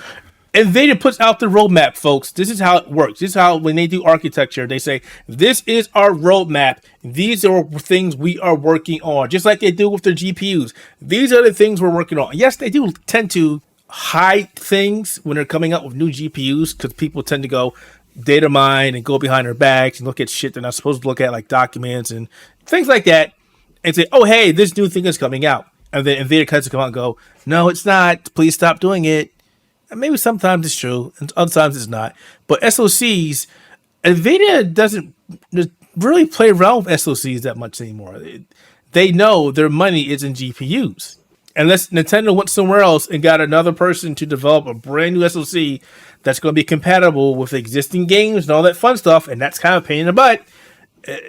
NVIDIA puts out the roadmap, folks. This is how it works. This is how, when they do architecture, they say, this is our roadmap. These are things we are working on. Just like they do with their GPUs. These are the things we're working on. Yes, they do tend to hide things when they're coming out with new GPUs, because people tend to go data mine and go behind their backs and look at shit they're not supposed to look at, like documents and things like that, and say, oh, hey, this new thing is coming out. And then NVIDIA cuts to come out and go, no, it's not. Please stop doing it. And maybe sometimes it's true, and other times it's not. But SoCs, NVIDIA doesn't really play around with SoCs that much anymore. They know their money is in GPUs. Unless Nintendo went somewhere else and got another person to develop a brand new SoC that's going to be compatible with existing games and all that fun stuff, and that's kind of a pain in the butt,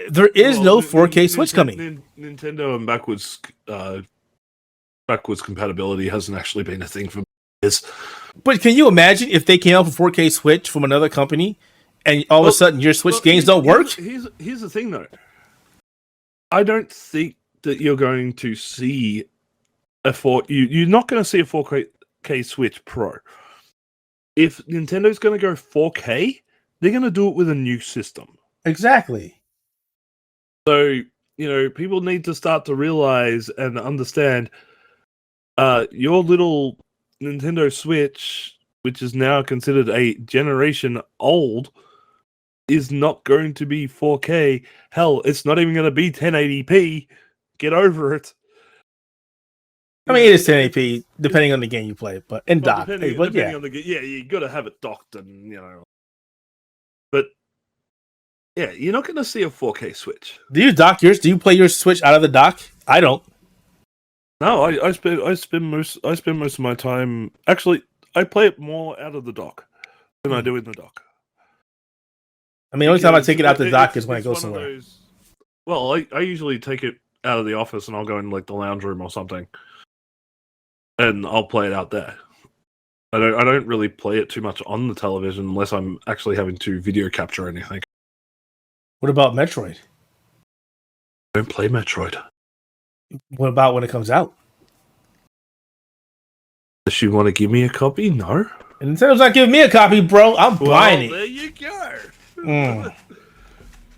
there is no 4K Switch coming. Nintendo and backwards compatibility hasn't actually been a thing for years. But can you imagine if they came out with a 4K Switch from another company and all of a sudden your Switch games don't work? Here's the thing, though. I don't think that you're going to see you're not going to see a 4K Switch Pro. If Nintendo's going to go 4K, they're going to do it with a new system. Exactly. So, people need to start to realize and understand your little Nintendo Switch, which is now considered a generation old, is not going to be 4K. Hell, it's not even going to be 1080p. Get over it. I mean, it is 1080p, depending on the game you play, but docked. Depending on the game, yeah, you got to have it docked, and But yeah, you're not going to see a 4K Switch. Do you dock yours? Do you play your Switch out of the dock? I don't. No, I spend most of my time. Actually, I play it more out of the dock than I do in the dock. I mean, the only time I take it out the dock is when I go somewhere. Well, I usually take it out of the office and I'll go in like the lounge room or something, and I'll play it out there. I don't really play it too much on the television unless I'm actually having to video capture anything. What about Metroid? I don't play Metroid. What about when it comes out? Does she want to give me a copy? No. And Nintendo's not giving me a copy, bro. I'm buying it. There you go.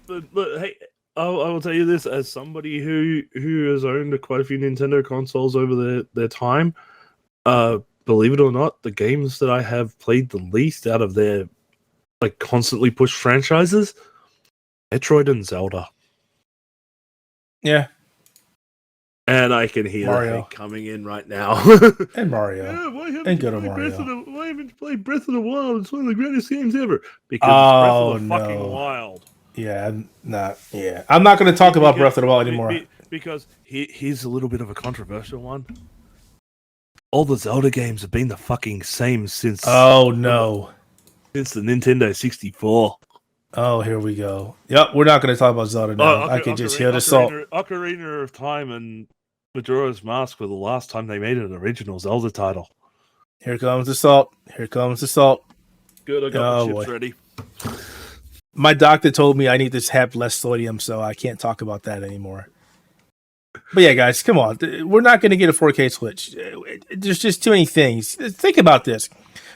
But hey, I will tell you this as somebody who has owned quite a few Nintendo consoles over their time. Believe it or not, the games that I have played the least out of their constantly pushed franchises, Metroid and Zelda. Yeah. And I can hear Mario. the hate coming in right now. And Mario. Yeah, why haven't you played Breath of the Wild? It's one of the greatest games ever. Because it's Breath of the fucking Wild. Yeah, I'm not going to talk about Breath of the Wild anymore. Because here's a little bit of a controversial one. All the Zelda games have been the fucking same since... Oh, no. Since the Nintendo 64. Oh, here we go. Yep, we're not going to talk about Zelda now. I can just hear the salt. Ocarina of Time and Majora's Mask were the last time they made an original Zelda title. Here comes the salt. Here comes the salt. Good, I got the chips ready. My doctor told me I need to have less sodium, so I can't talk about that anymore. But yeah, guys, come on. We're not going to get a 4K Switch. There's just too many things. Think about this.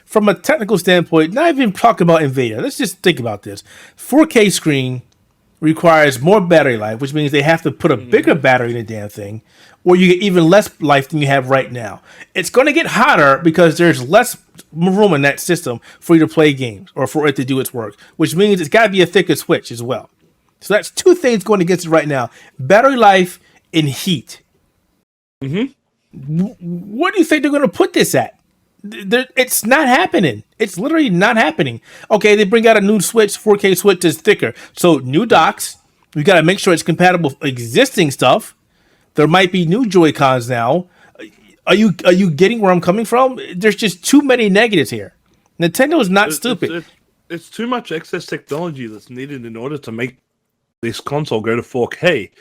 From a technical standpoint, not even talk about NVIDIA. Let's just think about this. 4K screen requires more battery life, which means they have to put a bigger battery in the damn thing, or you get even less life than you have right now. It's going to get hotter because there's less room in that system for you to play games or for it to do its work, which means it's got to be a thicker switch as well. So that's two things going against it right now. Battery life and heat. What do you think they're going to put this at? It's not happening. It's literally not happening. Okay, they bring out a new Switch, 4K Switch that's thicker. So new docks. We got to make sure it's compatible with existing stuff. There might be new Joy-Cons now. Are you getting where I'm coming from? There's just too many negatives here. Nintendo is not stupid. It's too much excess technology that's needed in order to make this console go to 4K.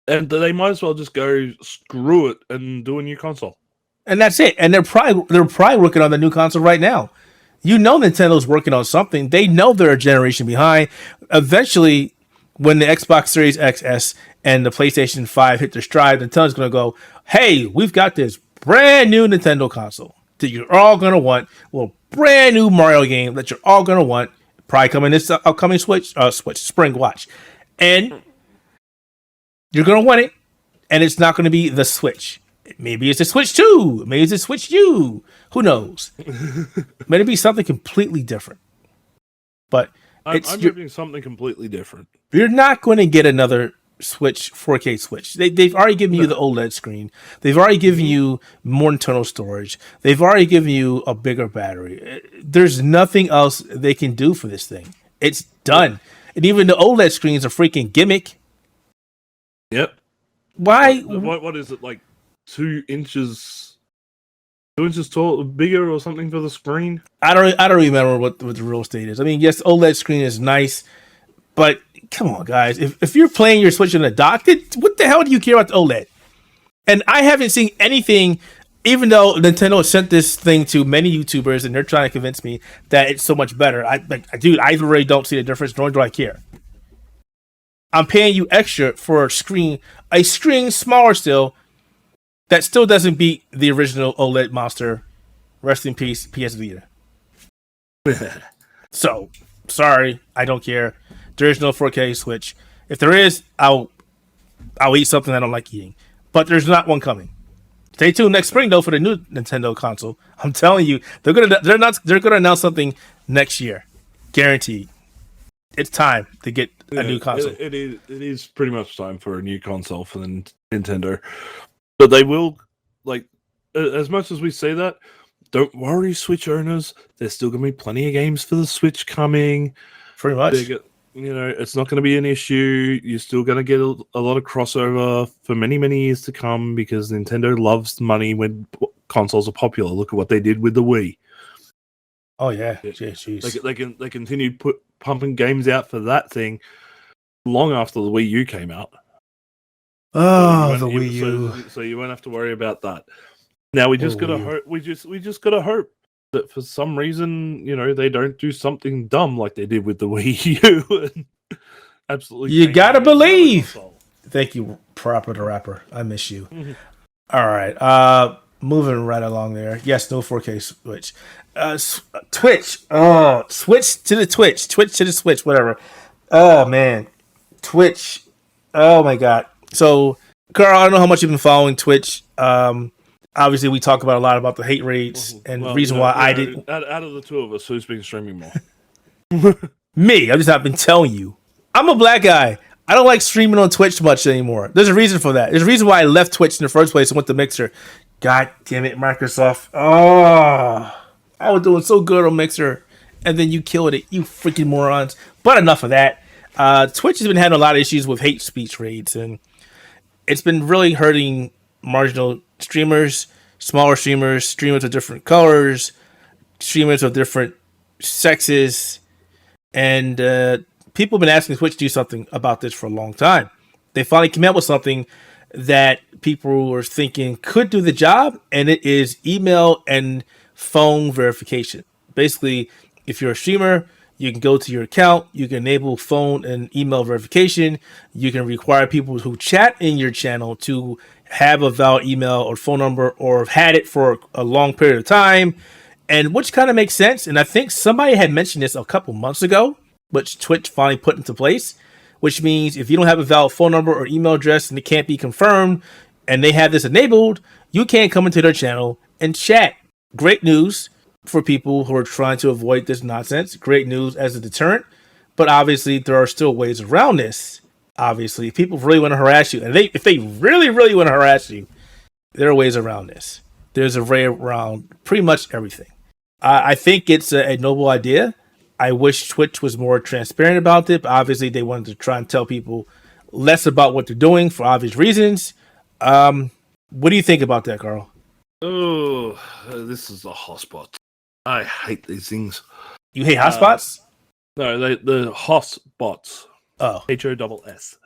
And they might as well just go screw it and do a new console. And that's it. And they're probably working on the new console right now. You know Nintendo's working on something. They know they're a generation behind. Eventually, when the Xbox Series XS and the PlayStation 5 hit their stride, Nintendo's going to go, hey, we've got this brand new Nintendo console that you're all going to want. Well, brand new Mario game that you're all going to want. Probably coming this upcoming spring watch. And you're going to want it. And it's not going to be the Switch. Maybe it's a Switch 2. Maybe it's a Switch U. Who knows? Maybe be something completely different. But I'm hoping something completely different. You're not going to get another Switch, 4K Switch. They've already given you the OLED screen. They've already given you more internal storage. They've already given you a bigger battery. There's nothing else they can do for this thing. It's done. And even the OLED screen is a freaking gimmick. Yep. Why? What is it, like 2 inches tall, bigger or something for the screen? I don't remember what the real estate is. I mean, yes, OLED screen is nice, but come on, guys. If you're playing your Switch in a dock, what the hell do you care about the OLED? And I haven't seen anything, even though Nintendo sent this thing to many YouTubers and they're trying to convince me that it's so much better. I really don't see the difference, nor do I care. I'm paying you extra for a screen smaller still, that still doesn't beat the original OLED monster. Rest in peace, PS Vita. So, sorry, I don't care. There is no 4K Switch. If there is, I'll eat something I don't like eating. But there's not one coming. Stay tuned next spring though for the new Nintendo console. I'm telling you, they're gonna announce something next year, guaranteed. It's time to get a new console. It is pretty much time for a new console for the Nintendo. But they will, like, as much as we say that, don't worry, Switch owners. There's still going to be plenty of games for the Switch coming. Pretty much. It's not going to be an issue. You're still going to get a lot of crossover for many, many years to come because Nintendo loves money when consoles are popular. Look at what they did with the Wii. Oh, yeah. Jeez. They continued pumping games out for that thing long after the Wii U came out. Oh, the Wii U. So you won't have to worry about that. Now we just gotta hope. We just gotta hope that for some reason, they don't do something dumb like they did with the Wii U. And absolutely, you gotta believe. Thank you, Proper the Rapper. I miss you. All right, moving right along there. Yes, no 4K Switch. Twitch. Oh, switch to the Twitch. Twitch to the Switch. Whatever. Oh man, Twitch. Oh my God. So, Karl, I don't know how much you've been following Twitch. Obviously, we talk a lot about the hate rates and the reason why I didn't. Out of the two of us, who's been streaming more? Me. I've just not been telling you. I'm a black guy. I don't like streaming on Twitch much anymore. There's a reason for that. There's a reason why I left Twitch in the first place and went to Mixer. God damn it, Microsoft. Oh, I was doing so good on Mixer, and then you killed it, you freaking morons. But enough of that. Twitch has been having a lot of issues with hate speech rates, and it's been really hurting marginal streamers, smaller streamers of different colors, streamers of different sexes. And people have been asking Twitch to do something about this for a long time. They finally came out with something that people were thinking could do the job, and it is email and phone verification. Basically, if you're a streamer, you can go to your account, you can enable phone and email verification. You can require people who chat in your channel to have a valid email or phone number or have had it for a long period of time, and which kind of makes sense. And I think somebody had mentioned this a couple months ago, which Twitch finally put into place, which means if you don't have a valid phone number or email address and it can't be confirmed and they have this enabled, you can't come into their channel and chat. Great news for people who are trying to avoid this nonsense. Great news as a deterrent. But obviously, there are still ways around this. Obviously, if people really want to harass you, and if they really, really want to harass you, there are ways around this. There's a way around pretty much everything. I think it's a noble idea. I wish Twitch was more transparent about it, but obviously they wanted to try and tell people less about what they're doing for obvious reasons. What do you think about that, Karl? Oh, this is a hotspot. I hate these things. You hate hotspots? No, the hotbots. Oh, HOSS.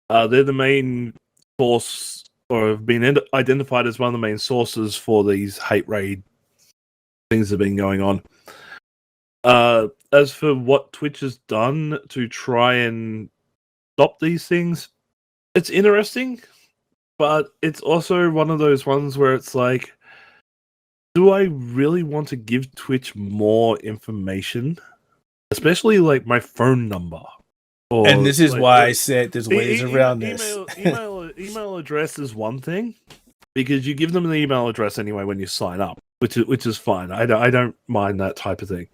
They're the main source, or have been identified as one of the main sources for these hate raid things that have been going on. As for what Twitch has done to try and stop these things, it's interesting, but it's also one of those ones where it's like, do I really want to give Twitch more information? Especially like my phone number. And this is why I said there's ways around this. Email address is one thing, because you give them an email address anyway when you sign up, which is fine. I don't mind that type of thing.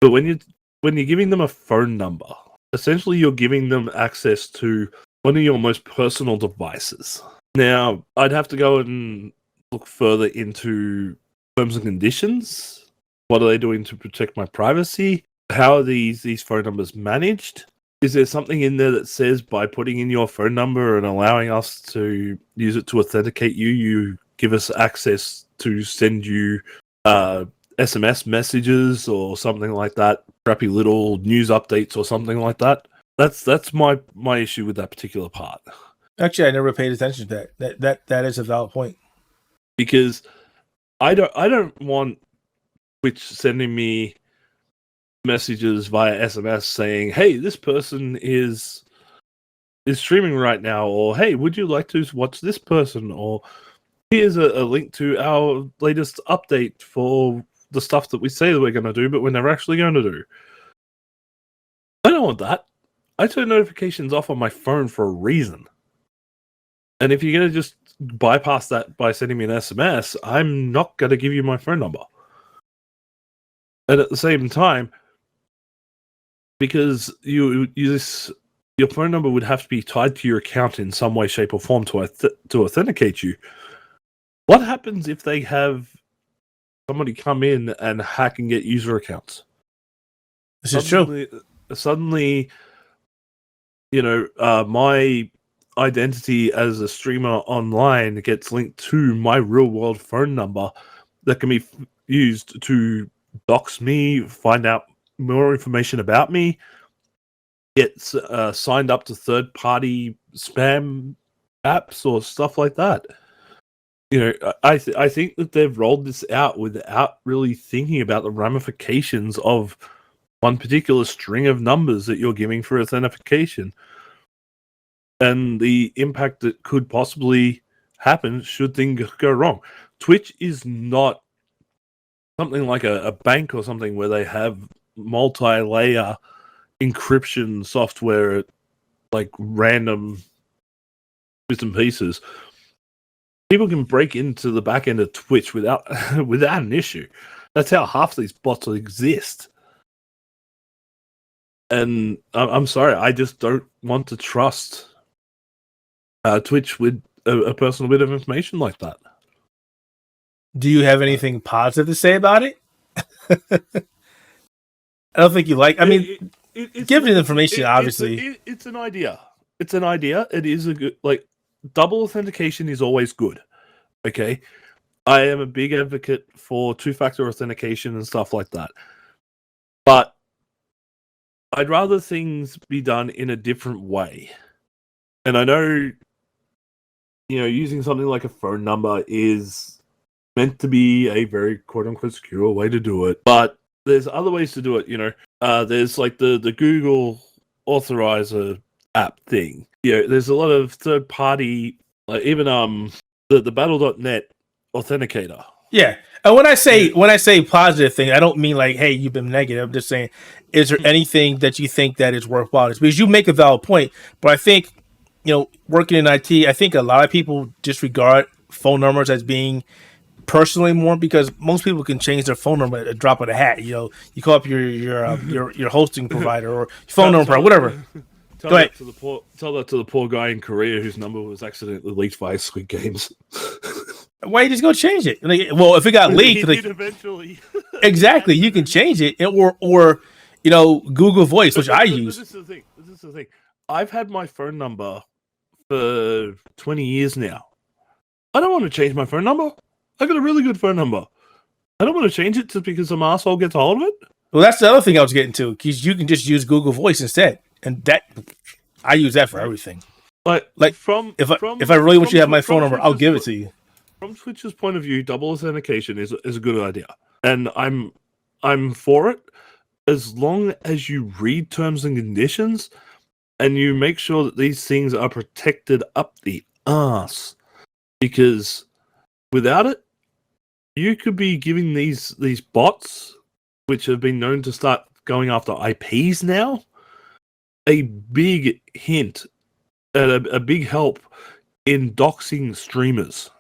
But when you're giving them a phone number, essentially you're giving them access to one of your most personal devices. Now, I'd have to go and look further into terms and conditions. What are they doing to protect my privacy? How are these phone numbers managed? Is there something in there that says by putting in your phone number and allowing us to use it to authenticate you, you give us access to send you SMS messages or something like that, crappy little news updates or something like that? That's my issue with that particular part. Actually, I never paid attention to that. That is a valid point. Because I don't want Twitch sending me messages via SMS saying, "Hey, this person is streaming right now," or "Hey, would you like to watch this person?" or "Here's a link to our latest update for the stuff that we say that we're going to do, but we're never actually going to do." I don't want that. I turn notifications off on my phone for a reason. And if you're going to just bypass that by sending me an SMS, I'm not going to give you my phone number. And at the same time, because your phone number would have to be tied to your account in some way, shape, or form to authenticate you. What happens if they have somebody come in and hack and get user accounts? This is true. Suddenly, my identity as a streamer online gets linked to my real world phone number that can be used to dox me, find out more information about me, get signed up to third-party spam apps or stuff like that. I think that they've rolled this out without really thinking about the ramifications of one particular string of numbers that you're giving for authentication and the impact that could possibly happen should things go wrong. Twitch is not something like a bank or something where they have multi-layer encryption software at like random bits and pieces. People can break into the back end of Twitch without an issue. That's how half these bots exist. And I'm sorry, I just don't want to trust Twitch with a personal bit of information like that. Do you have anything positive to say about it? I don't think you like. I mean, given the information, obviously, it's an idea. It's an idea. It is a good double authentication is always good. Okay, I am a big advocate for two-factor authentication and stuff like that. But I'd rather things be done in a different way. And I know, using something like a phone number is meant to be a very quote-unquote secure way to do it. But there's other ways to do it, There's like the Google Authorizer app thing. There's a lot of third-party, like even the Battle.net authenticator. Yeah. And when I say positive thing, I don't mean like, hey, you've been negative. I'm just saying, is there anything that you think that is worthwhile? Because you make a valid point, but I think, working in IT, I think a lot of people disregard phone numbers as being personally more, because most people can change their phone number at a drop of a hat. You call up your hosting provider or phone number, whatever. Tell that to the poor guy in Korea whose number was accidentally leaked via Squid Games. Why you just go change it? Well, if it got leaked, he did eventually. Exactly, you can change it, or Google Voice, which I use. This is the thing. I've had my phone number for 20 years now. I don't want to change my phone number. I got a really good phone number. I don't want to change it just because some asshole gets a hold of it. Well, that's the other thing I was getting to, because you can just use Google Voice instead, and that I use that for everything. Like if I really want you to have my phone number, I'll give it to you. From Twitch's point of view, double authentication is a good idea, and I'm for it as long as you read terms and conditions and you make sure that these things are protected up the arse. Because without it, you could be giving these bots, which have been known to start going after IPs now, a big hint and a big help in doxing streamers.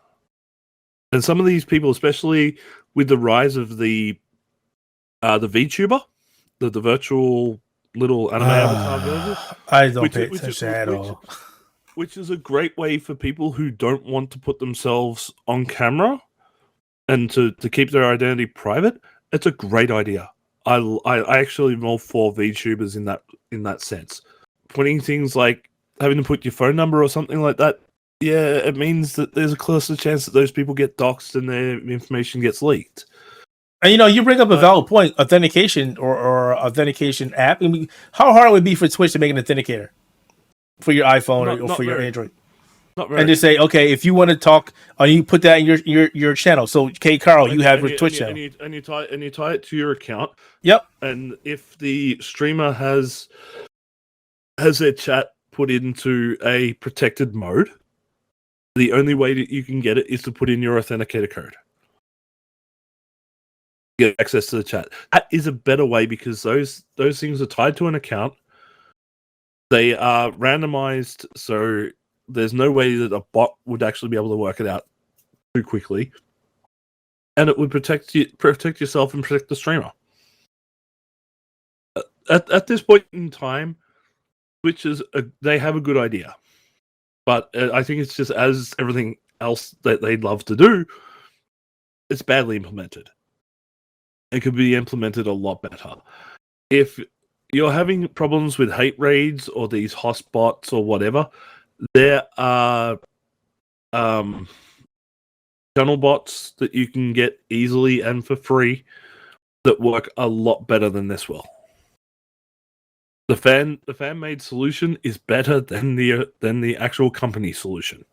And some of these people, especially with the rise of the VTuber, the virtual little anime avatar version, I don't pay attention at all. Which is a great way for people who don't want to put themselves on camera and to keep their identity private. It's a great idea. I actually am all for VTubers in that sense. Putting things like having to put your phone number or something like that, yeah, it means that there's a closer chance that those people get doxxed and their information gets leaked. And you bring up a valid point, authentication or authentication app. I mean, how hard it would be for Twitch to make an authenticator for your iPhone or for your Android? Not very. And just say, okay, if you want to talk, you put that in your channel. So, Karl, you have your Twitch channel, and you tie it to your account. Yep. And if the streamer has their chat put into a protected mode, the only way that you can get it is to put in your authenticator code. Get access to the chat. That is a better way because those things are tied to an account. They are randomized, so there's no way that a bot would actually be able to work it out too quickly, and it would protect yourself and protect the streamer. At this point in time, they have a good idea, but I think it's just as everything else that they'd love to do, it's badly implemented. It could be implemented a lot better. If you're having problems with hate raids or these hotspots or whatever, there are channel bots that you can get easily and for free that work a lot better than this will. The fan made solution is better than the actual company solution.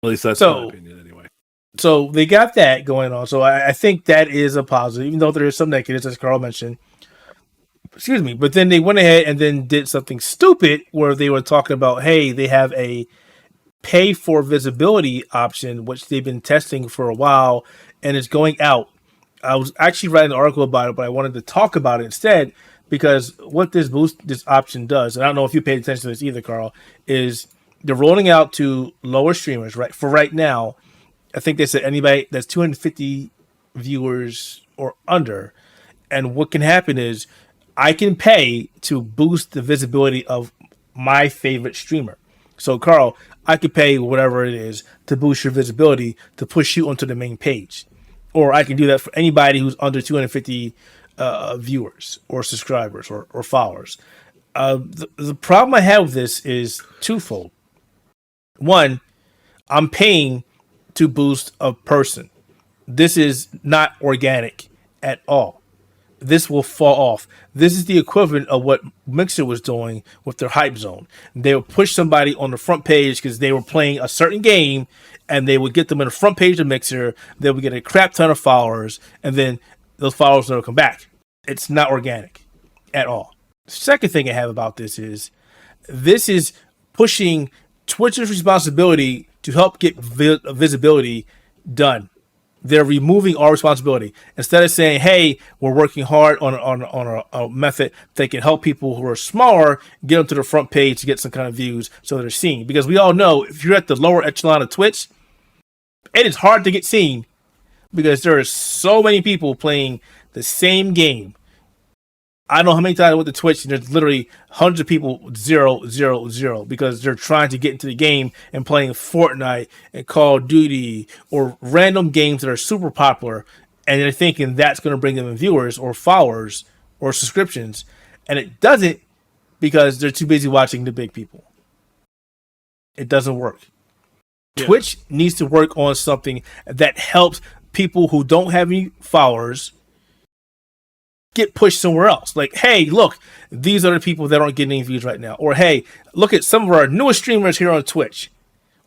At least that's my opinion anyway. So they got that going on. So I think that is a positive, even though there is some negatives, as Karl mentioned. Excuse me. But then they went ahead and then did something stupid where they were talking about, hey, they have a pay for visibility option, which they've been testing for a while, and it's going out. I was actually writing an article about it, but I wanted to talk about it instead because what this option does, and I don't know if you paid attention to this either, Karl, is they're rolling out to lower streamers, right? For right now, I think they said anybody that's 250 viewers or under. And what can happen is I can pay to boost the visibility of my favorite streamer. So, Karl, I could pay whatever it is to boost your visibility to push you onto the main page. Or I can do that for anybody who's under 250 viewers or subscribers or followers. The problem I have with this is twofold. One, I'm paying to boost a person. This is not organic at all. this will fall off. This is the equivalent of what Mixer was doing with their hype zone. They would push somebody on the front page because they were playing a certain game, and they would get them in the front page of Mixer. They would get a crap ton of followers, and then those followers never come back. It's not organic at all. Second thing I have about this is pushing Twitch's responsibility to help get visibility done. They're removing our responsibility. Instead of saying, hey, we're working hard on a method that can help people who are smaller get them to the front page to get some kind of views so they're seen. Because we all know if you're at the lower echelon of Twitch, it is hard to get seen because there are so many people playing the same game. I don't know how many times I went to Twitch and there's literally hundreds of people 0-0-0 because they're trying to get into the game and playing Fortnite and Call of Duty or random games that are super popular, and they're thinking that's going to bring them viewers or followers or subscriptions, and it doesn't because they're too busy watching the big people. It doesn't work. Yeah. Twitch needs to work on something that helps people who don't have any followers get pushed somewhere else. Like, hey, look, these are the people that aren't getting any views right now. Or, hey, look at some of our newest streamers here on Twitch.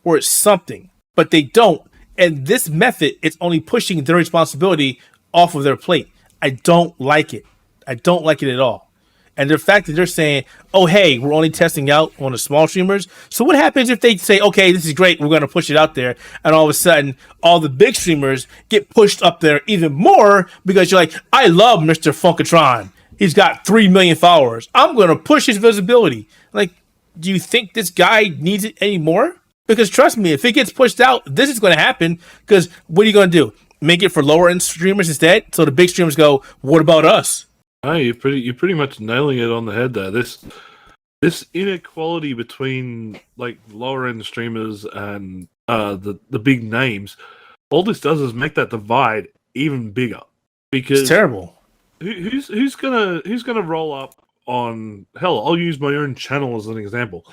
Or it's something. But they don't. And this method, it's only pushing their responsibility off of their plate. I don't like it. I don't like it at all. And the fact that they're saying, oh, hey, we're only testing out on the small streamers. So what happens if they say, okay, this is great, we're going to push it out there, and all of a sudden, all the big streamers get pushed up there even more because you're like, I love Mr. Funkatron. He's got 3 million followers. I'm going to push his visibility. Like, do you think this guy needs it anymore? Because trust me, if it gets pushed out, this is going to happen because what are you going to do? Make it for lower-end streamers instead? So the big streamers go, what about us? Oh, you're pretty much nailing it on the head there. This inequality between like lower end streamers and the big names, all this does is make that divide even bigger. Because it's terrible. Who's gonna roll up on hell? I'll use my own channel as an example.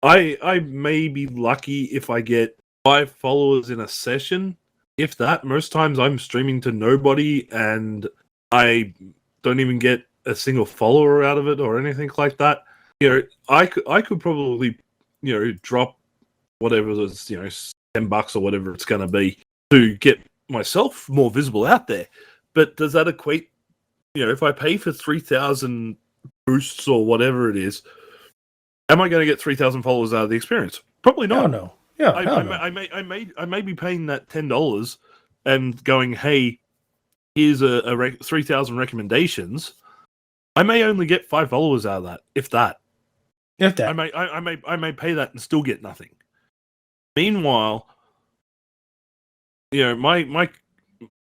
I may be lucky if I get 5 followers in a session. If that, most times I'm streaming to nobody and I don't even get a single follower out of it or anything like that. You know, I could probably, you know, drop whatever it is, you know, $10 or whatever it's going to be to get myself more visible out there. But does that equate, you know, if I pay for 3,000 boosts or whatever it is, am I going to get 3,000 followers out of the experience? Probably not. No. Yeah, I may be paying that $10 and going, hey, here's a 3,000 recommendations. I may only get 5 followers out of that, if that. I may pay that and still get nothing. Meanwhile, you know,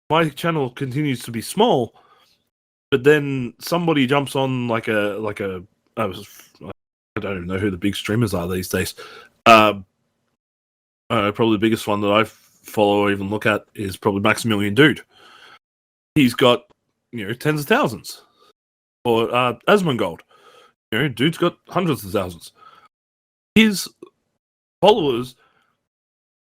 my channel continues to be small, but then somebody jumps on like a I don't even know who the big streamers are these days. Probably the biggest one that I follow or even look at is probably Maximilian Dude. He's got, you know, tens of thousands. Or Asmongold. You know, dude's got hundreds of thousands. His followers,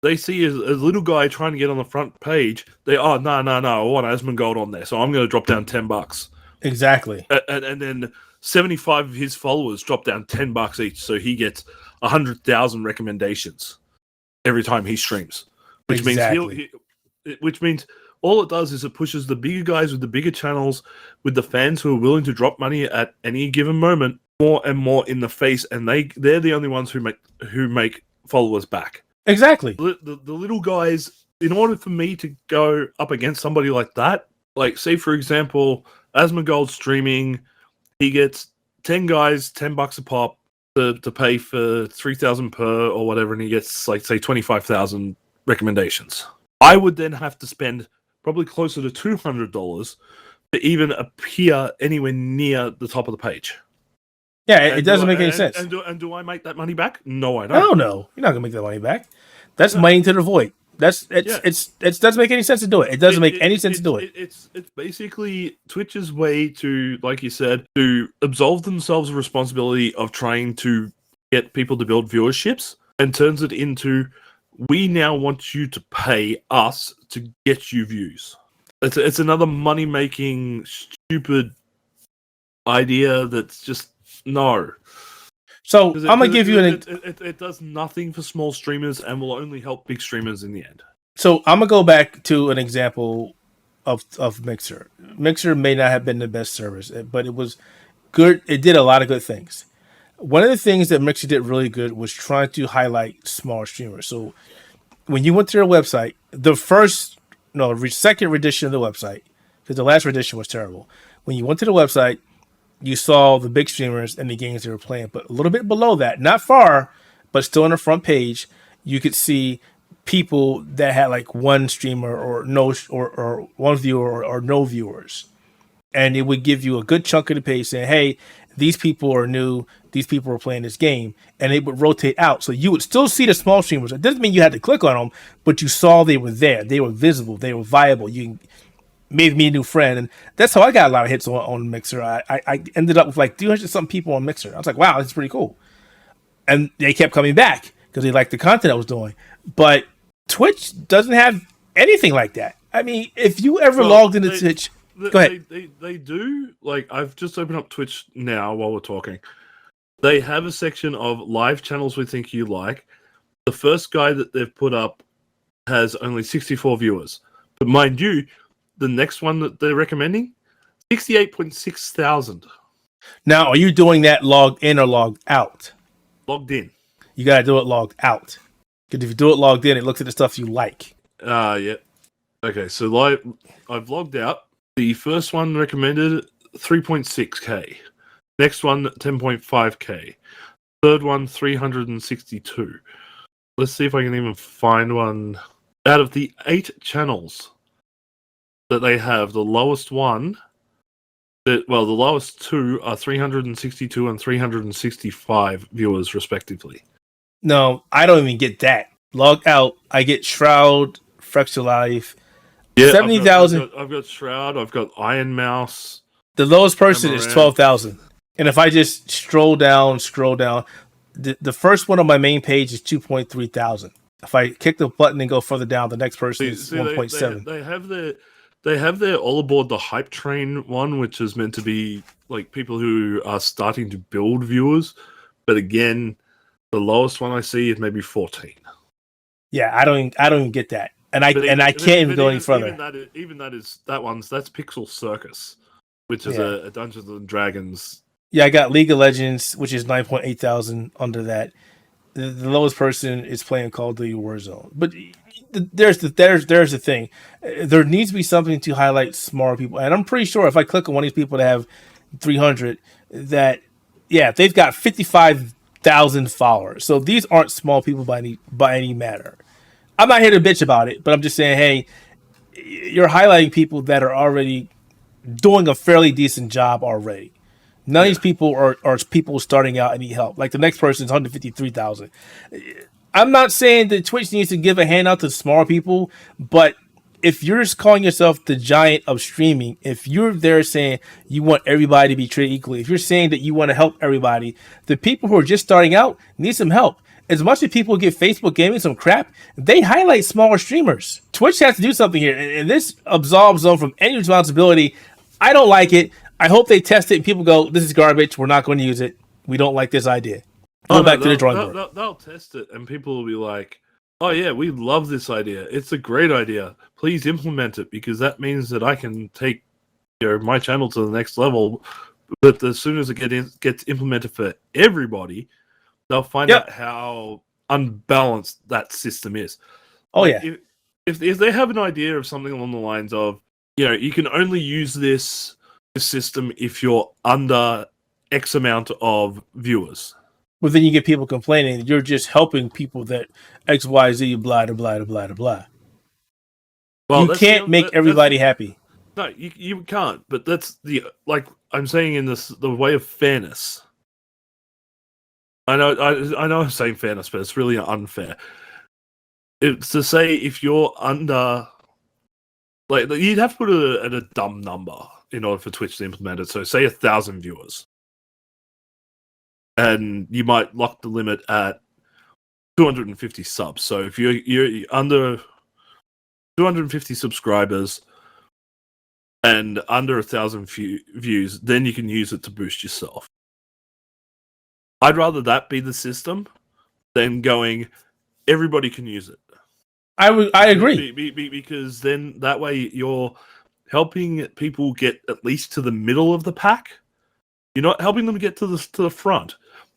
they see a little guy trying to get on the front page. No, I want Asmongold on there, so I'm going to drop down $10. Exactly. And then 75 of his followers drop down $10 each, so he gets 100,000 recommendations every time he streams. Which means all it does is it pushes the bigger guys with the bigger channels, with the fans who are willing to drop money at any given moment, more and more in the face, and they're the only ones who make followers back. Exactly. The little guys, in order for me to go up against somebody like that, like say for example, Asmongold streaming, he gets 10 guys, $10 a pop to pay for 3,000 per or whatever, and he gets like say 25,000 recommendations. I would then have to spend probably closer to $200 to even appear anywhere near the top of the page. Yeah, it doesn't make any sense. And do I make that money back? No, I don't. Hell no. You're not gonna make that money back. That's money into the void. It doesn't make any sense to do it. It doesn't make any sense to do it. It's basically Twitch's way to, like you said, to absolve themselves of responsibility of trying to get people to build viewerships, and turns it into, we now want you to pay us to get you views. It's another money-making, stupid idea that's just no. So I'm gonna give you it does nothing for small streamers and will only help big streamers in the end. So I'm gonna go back to an example of Mixer. Mixer may not have been the best service, but it was good. It did a lot of good things. One of the things that Mixer did really good was trying to highlight small streamers. So when you went to their website, second edition of the website, because the last edition was terrible. When you went to the website, you saw the big streamers and the games they were playing. But a little bit below that, not far, but still on the front page, you could see people that had like one streamer or no, or one viewer or no viewers. And it would give you a good chunk of the page saying, hey, these people are new, these people are playing this game, and it would rotate out. So you would still see the small streamers. It doesn't mean you had to click on them, but you saw they were there. They were visible. They were viable. You made me a new friend. And that's how I got a lot of hits on Mixer. I ended up with like 300-something people on Mixer. I was like, wow, this is pretty cool. And they kept coming back because they liked the content I was doing. But Twitch doesn't have anything like that. I mean, if you ever logged into Twitch... Go ahead. They do. Like, I've just opened up Twitch now while we're talking. They have a section of live channels we think you like. The first guy that they've put up has only 64 viewers. But mind you, the next one that they're recommending, 68.6 thousand. Now, are you doing that logged in or logged out? Logged in. You got to do it logged out. Because if you do it logged in, it looks at the stuff you like. Yeah. Okay, so I've logged out. The first one recommended 3.6k. Next one 10.5k. Third one 362. Let's see if I can even find one. Out of the 8 channels that they have, the lowest one, the lowest 2 are 362 and 365 viewers respectively. No, I don't even get that. Log out, I get Shroud, Fracture Life. Yeah, 70,000. I've got Shroud. I've got Iron Mouse. The lowest person is 12,000. And if I just scroll down, the first one on my main page is 2.3 thousand. If I kick the button and go further down, the next person is 1.7. They have their all aboard the hype train one, which is meant to be like people who are starting to build viewers. But again, the lowest one I see is maybe 14. Yeah, I don't even get that. And I can't even go any further. That's Pixel Circus, which is a Dungeons and Dragons. Yeah, I got League of Legends, which is 9.8 thousand under that. The lowest person is playing Call of Duty Warzone. But there's the thing. There needs to be something to highlight smaller people. And I'm pretty sure if I click on one of these people that have 300, that they've got 55,000 followers. So these aren't small people by any matter. I'm not here to bitch about it, but I'm just saying, hey, you're highlighting people that are already doing a fairly decent job already. None of these people are people starting out and need help. Like the next person is 153,000. I'm not saying that Twitch needs to give a handout to smaller people, but if you're just calling yourself the giant of streaming, if you're there saying you want everybody to be treated equally, if you're saying that you want to help everybody, the people who are just starting out need some help. As much as people give Facebook Gaming some crap, they highlight smaller streamers. Twitch has to do something here, and this absolves them from any responsibility. I don't like it. I hope they test it and people go, this is garbage. We're not going to use it. We don't like this idea. Go back to the drawing board. They'll test it, and people will be like, oh yeah, we love this idea. It's a great idea. Please implement it, because that means that I can take my channel to the next level. But as soon as it gets implemented for everybody, they'll find out how unbalanced that system is. Oh, If they have an idea of something along the lines of, you can only use this system if you're under X amount of viewers. But then you get people complaining that you're just helping people that X, Y, Z, blah, blah, blah, blah, blah. Well, you can't make everybody happy. No, you can't. But that's I'm saying in the way of fairness. I know I'm saying fairness, but it's really unfair. It's to say if you're under, you'd have to put it at a dumb number in order for Twitch to implement it. So say 1,000 viewers. And you might lock the limit at 250 subs. So if you're under 250 subscribers, and under 1,000 views, then you can use it to boost yourself. I'd rather that be the system than going, everybody can use it. I agree. Because then that way you're helping people get at least to the middle of the pack. You're not helping them get to the front.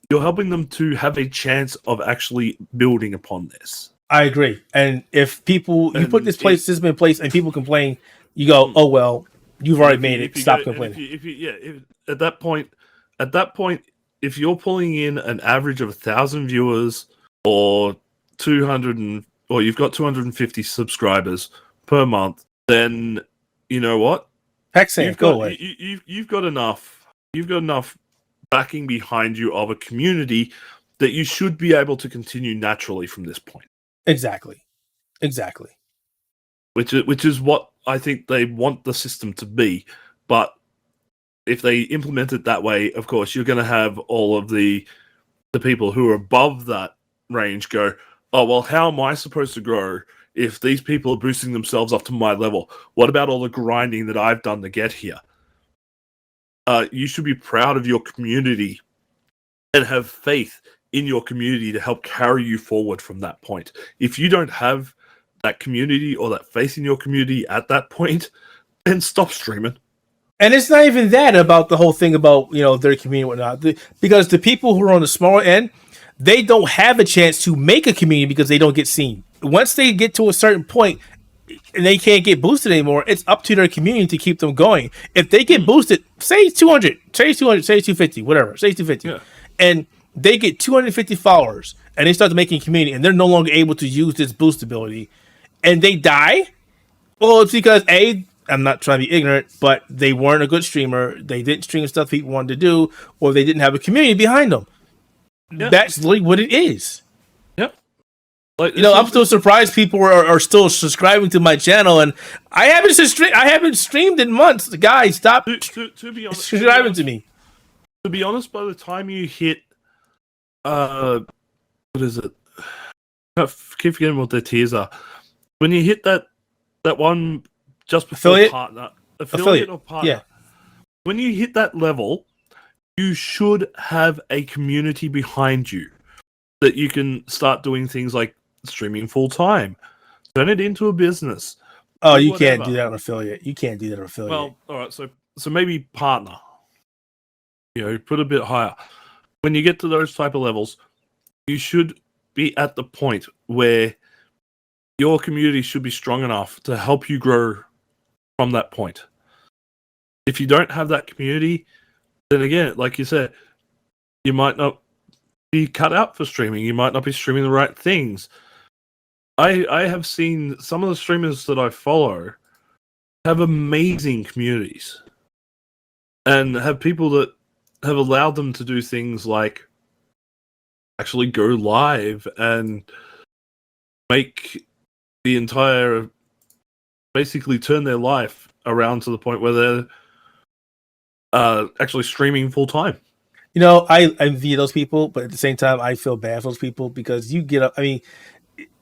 You're helping them to have a chance of actually building upon this. I agree. And if you put this system in place and people complain, you go, oh well, you've already made it. Stop complaining. At that point, if you're pulling in an average of 1,000 viewers or 200 or you've got 250 subscribers per month, then you know what? Hexan, go away. You've got enough. You've got enough backing behind you of a community that you should be able to continue naturally from this point. Exactly. Which is what I think they want the system to be. But if they implement it that way, of course, you're going to have all of the people who are above that range go, oh, well, how am I supposed to grow if these people are boosting themselves up to my level? What about all the grinding that I've done to get here? You should be proud of your community and have faith in your community to help carry you forward from that point. If you don't have that community or that faith in your community at that point, then stop streaming. And it's not even that about the whole thing about, their community and whatnot. Because the people who are on the smaller end, they don't have a chance to make a community because they don't get seen. Once they get to a certain point and they can't get boosted anymore, it's up to their community to keep them going. If they get boosted, say 200, say 200, say 250, whatever, say 250. Yeah. And they get 250 followers and they start making community and they're no longer able to use this boost ability and they die. Well, it's because I'm not trying to be ignorant, but they weren't a good streamer. They didn't stream stuff people wanted to do, or they didn't have a community behind them. Yeah. That's literally what it is. Yep. I'm still surprised people are still subscribing to my channel, and I haven't streamed in months. Guys, stop to be honest, subscribing to me. To be honest, by the time you hit, what is it? I keep forgetting what their tiers are. When you hit that one just before affiliate or partner, yeah. When you hit that level, you should have a community behind you that you can start doing things like streaming full time, turn it into a business. Oh, you can't do that on affiliate. You can't do that on affiliate. Well, all right. So maybe partner. Put a bit higher. When you get to those type of levels, you should be at the point where your community should be strong enough to help you grow from that point. If you don't have that community, then again, like you said, you might not be cut out for streaming. You might not be streaming the right things. I have seen some of the streamers that I follow have amazing communities and have people that have allowed them to do things like actually go live and make the entire, basically turn their life around to the point where they're actually streaming full time. I envy those people, but at the same time, I feel bad for those people because you get up. I mean,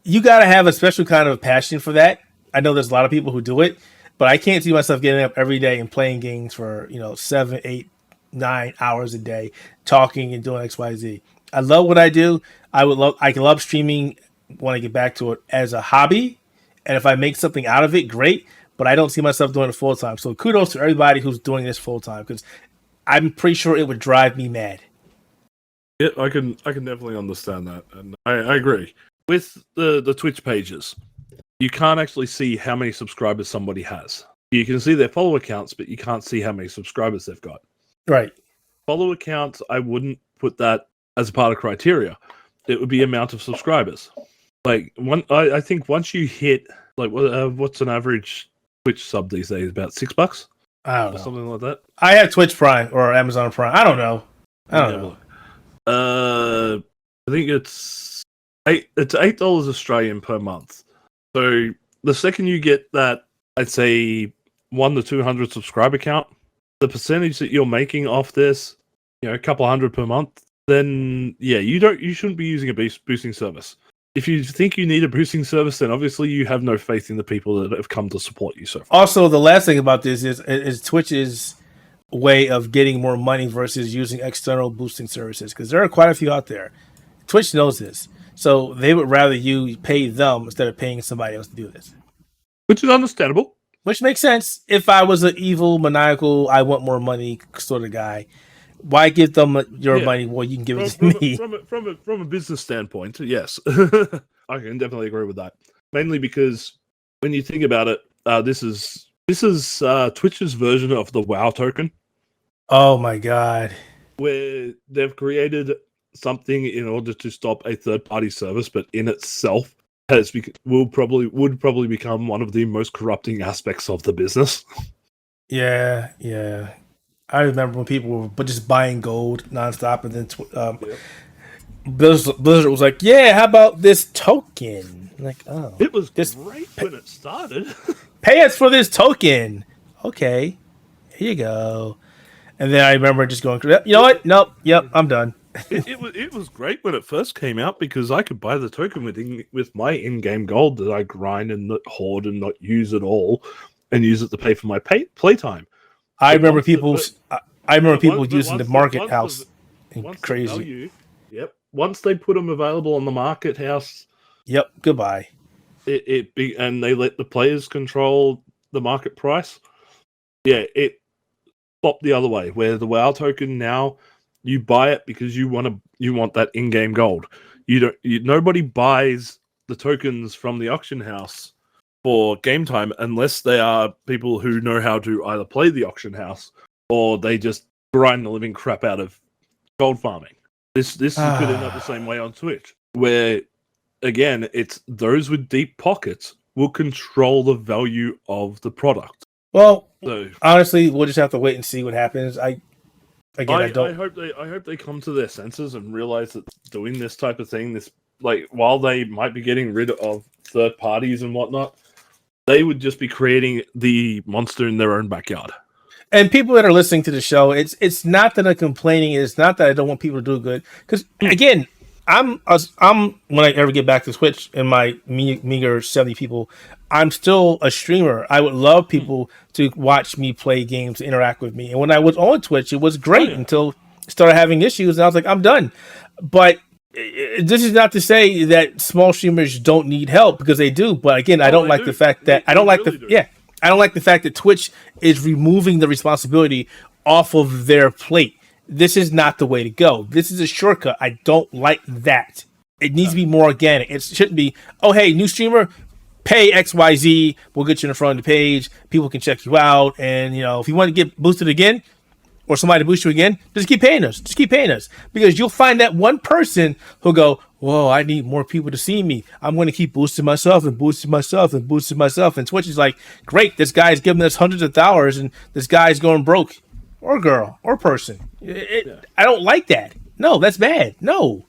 you got to have a special kind of passion for that. I know there's a lot of people who do it, but I can't see myself getting up every day and playing games for 7, 8, 9 hours a day, talking and doing XYZ. I love what I do. I can love streaming when I get back to it as a hobby, and if I make something out of it, great. But I don't see myself doing it full time. So kudos to everybody who's doing this full time because I'm pretty sure it would drive me mad. Yeah, I can definitely understand that, and I agree. With the Twitch pages, you can't actually see how many subscribers somebody has. You can see their follower accounts, but you can't see how many subscribers they've got. Right. Follow accounts, I wouldn't put that as a part of criteria. It would be amount of subscribers. Like I think once you hit what's an average Twitch sub these days? About $6? I don't know. Something like that. I have Twitch Prime or Amazon Prime. I don't know. I think it's $8 Australian per month. So the second you get that, I'd say 1 to 200 subscriber count, the percentage that you're making off this, a couple hundred per month, then yeah, you shouldn't be using a boosting service. if you think you need a boosting service, then obviously you have no faith in the people that have come to support you so far. Also, the last thing about this is Twitch's way of getting more money versus using external boosting services, because there are quite a few out there. Twitch knows this, so they would rather you pay them instead of paying somebody else to do this, which is understandable. Which makes sense. If I was an evil, maniacal, I want more money sort of guy, why give them your money? Well, you can give it to me. From a business standpoint, yes, I can definitely agree with that. Mainly because when you think about it, this is Twitch's version of the WoW token. Oh my god! Where they've created something in order to stop a third-party service, but in itself would probably become one of the most corrupting aspects of the business. Yeah. I remember when people were just buying gold nonstop, and then Blizzard was like, "Yeah, how about this token?" Like, oh, it was great when it started. Pay us for this token. Okay, here you go. And then I remember just going, you know what? Nope. Yep, I'm done. It was great when it first came out because I could buy the token with my in-game gold that I grind and not hoard and not use at all, and use it to pay for my playtime. I remember people using the market house. Crazy. Once they put them available on the market house. Yep. Goodbye. And they let the players control the market price. Yeah, it flopped the other way. Where the WoW token now, you buy it because you want that in-game gold. Nobody buys the tokens from the auction house for game time unless they are people who know how to either play the auction house or they just grind the living crap out of gold farming. This could end up the same way on Twitch, where again it's those with deep pockets will control the value of the product. Well, honestly, we'll just have to wait and see what happens. I hope they come to their senses and realize that doing this type of thing, while they might be getting rid of third parties and whatnot, they would just be creating the monster in their own backyard. And people that are listening to the show, it's not that I'm complaining. It's not that I don't want people to do good. Because again, I'm when I ever get back to Twitch and my meager 70 people, I'm still a streamer. I would love people to watch me play games, interact with me. And when I was on Twitch, it was great until I started having issues, and I was like, I'm done. But this is not to say that small streamers don't need help, because they do. But again, I don't like the fact that I don't like the fact that Twitch is removing the responsibility off of their plate. This is not the way to go. This is a shortcut. I don't like that. It needs to be more organic. It shouldn't be, oh, hey, new streamer, pay XYZ. We'll get you in front of the page. People can check you out. And, if you want to get boosted again or somebody to boost you again, just keep paying us. Just keep paying us. Because you'll find that one person who'll go, whoa, I need more people to see me. I'm going to keep boosting myself and boosting myself and boosting myself. And Twitch is like, great, this guy's giving us hundreds of dollars and this guy's going broke. Or girl, or person. I don't like that. No, that's bad. No,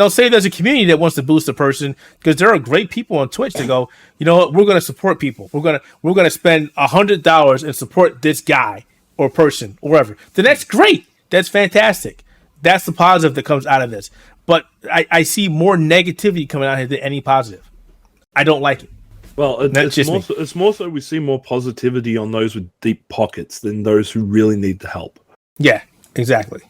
say there's a community that wants to boost a person, because there are great people on Twitch that go, you know what, we're going to support people. We're going to spend $100 and support this guy or person or whatever. Then that's great. That's fantastic. That's the positive that comes out of this. But I see more negativity coming out here than any positive. I don't like it. Well, it's more so we see more positivity on those with deep pockets than those who really need the help. Yeah, exactly.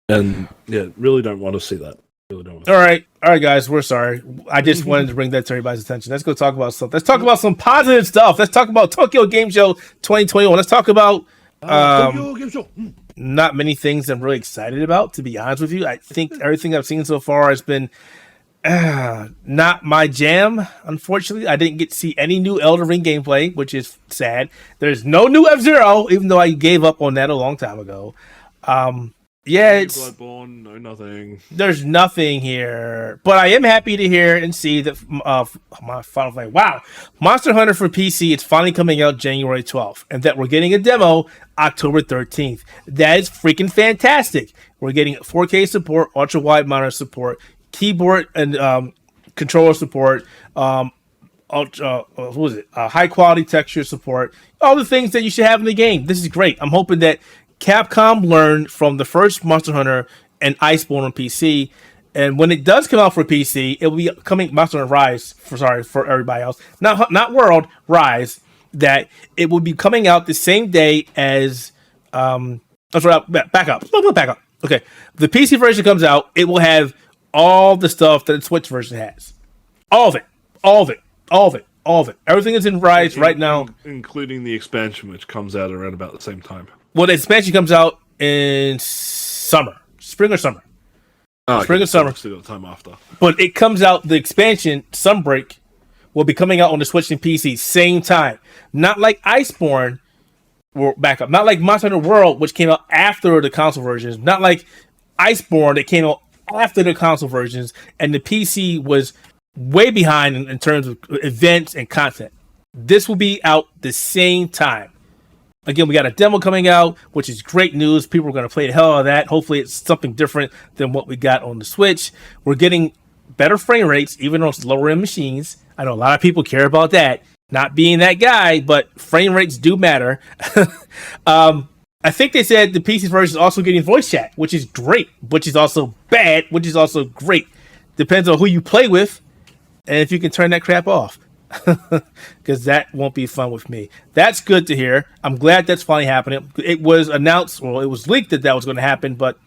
And really don't want to see that. All right, guys, we're sorry. I just wanted to bring that to everybody's attention. Let's go talk about stuff. Let's talk about some positive stuff. Let's talk about Tokyo Game Show 2021. Let's talk about Tokyo Game Show. Not many things I'm really excited about, to be honest with you. I think everything I've seen so far has been not my jam. Unfortunately, I didn't get to see any new Elden Ring gameplay, which is sad. There's no new F-Zero, even though I gave up on that a long time ago. It's Bloodborne, no nothing. There's nothing here, but I am happy to hear and see that my Final Fight. Wow, Monster Hunter for PC. It's finally coming out January 12th, and that we're getting a demo October 13th. That is freaking fantastic. We're getting 4K support, ultra wide monitor support, keyboard and controller support, high quality texture support, all the things that you should have in the game. This is great. I'm hoping that Capcom learned from the first Monster Hunter and Iceborne on PC And when it does come out for PC, it will be coming Monster Hunter Rise. For everybody else, not World Rise. That it will be coming out the same day as. Back up. Okay, the PC version comes out. It will have all the stuff that the Switch version has. All of it. Everything is in Rise right now, including the expansion, which comes out around about the same time. Well, the expansion comes out in spring or summer. Spring or summer. Still got time after. But it comes out, the expansion, Sunbreak, will be coming out on the Switch and PC same time. Not like Iceborne, not like Monster Hunter World, which came out after the console versions. Not like Iceborne, that came out after the console versions. And the PC was way behind in terms of events and content. This will be out the same time. Again, we got a demo coming out, which is great news. People are going to play the hell out of that. Hopefully, it's something different than what we got on the Switch. We're getting better frame rates, even on lower-end machines. I know a lot of people care about that. Not being that guy, but frame rates do matter. I think they said the PC version is also getting voice chat, which is great, which is also bad, which is also great. Depends on who you play with and if you can turn that crap off. Because that won't be fun with me. That's good to hear. I'm glad that's finally happening. It was announced, it was leaked that was going to happen, but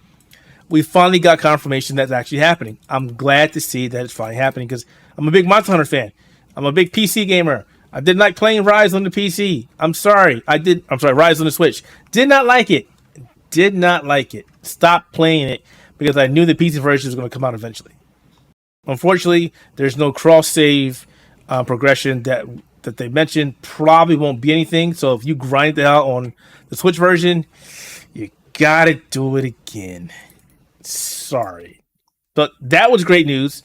we finally got confirmation that's actually happening. I'm glad to see that it's finally happening because I'm a big Monster Hunter fan. I'm a big PC gamer. I did not play Rise on the PC. I'm sorry. Rise on the Switch. Did not like it. Stopped playing it because I knew the PC version was going to come out eventually. Unfortunately, there's no cross-save progression that they mentioned. Probably won't be anything. So if you grind it out on the Switch version, you gotta do it again. Sorry. But that was great news.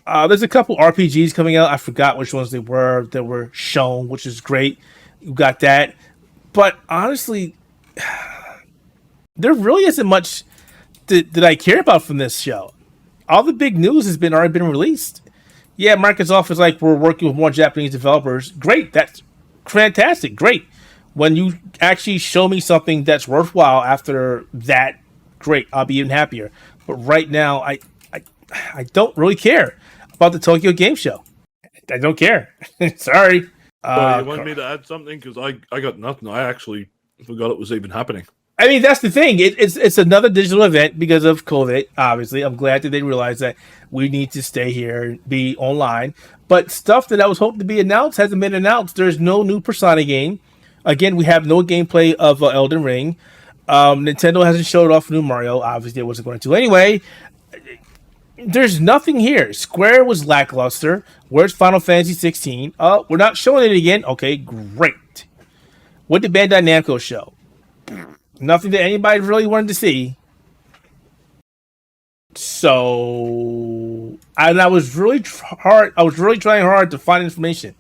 There's a couple RPGs coming out. I forgot which ones they were that were shown, which is great. You got that. But honestly, there really isn't much that I care about from this show. All the big news has already been released. Yeah, Microsoft is like, we're working with more Japanese developers. Great. That's fantastic. Great. When you actually show me something that's worthwhile after that, great. I'll be even happier. But right now, I don't really care about the Tokyo Game Show. I don't care. Sorry. You want me to add something? Because I got nothing. I actually forgot it was even happening. I mean, that's the thing. It's another digital event because of COVID, obviously. I'm glad that they realized that we need to stay here and be online. But stuff that I was hoping to be announced hasn't been announced. There's no new Persona game. Again, we have no gameplay of Elden Ring. Nintendo hasn't showed off new Mario. Obviously, it wasn't going to anyway. There's nothing here. Square was lackluster. Where's Final Fantasy 16? Oh, we're not showing it again. Okay, great. What did Bandai Namco show? Nothing that anybody really wanted to see. So, I was really trying hard to find information.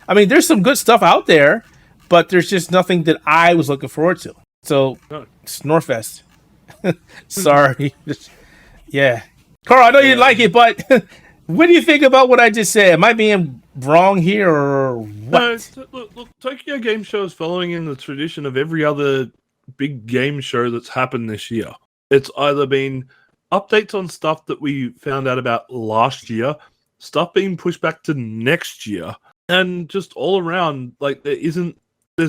I mean, there's some good stuff out there, but there's just nothing that I was looking forward to. So, Snorfest. Sorry. Yeah. Karl, I know you didn't like it, but what do you think about what I just said? Am I being wrong here or what? No, look, Tokyo Game Show is following in the tradition of every other big game show that's happened this year. It's either been updates on stuff that we found out about last year, stuff being pushed back to next year, and just all around, like, there's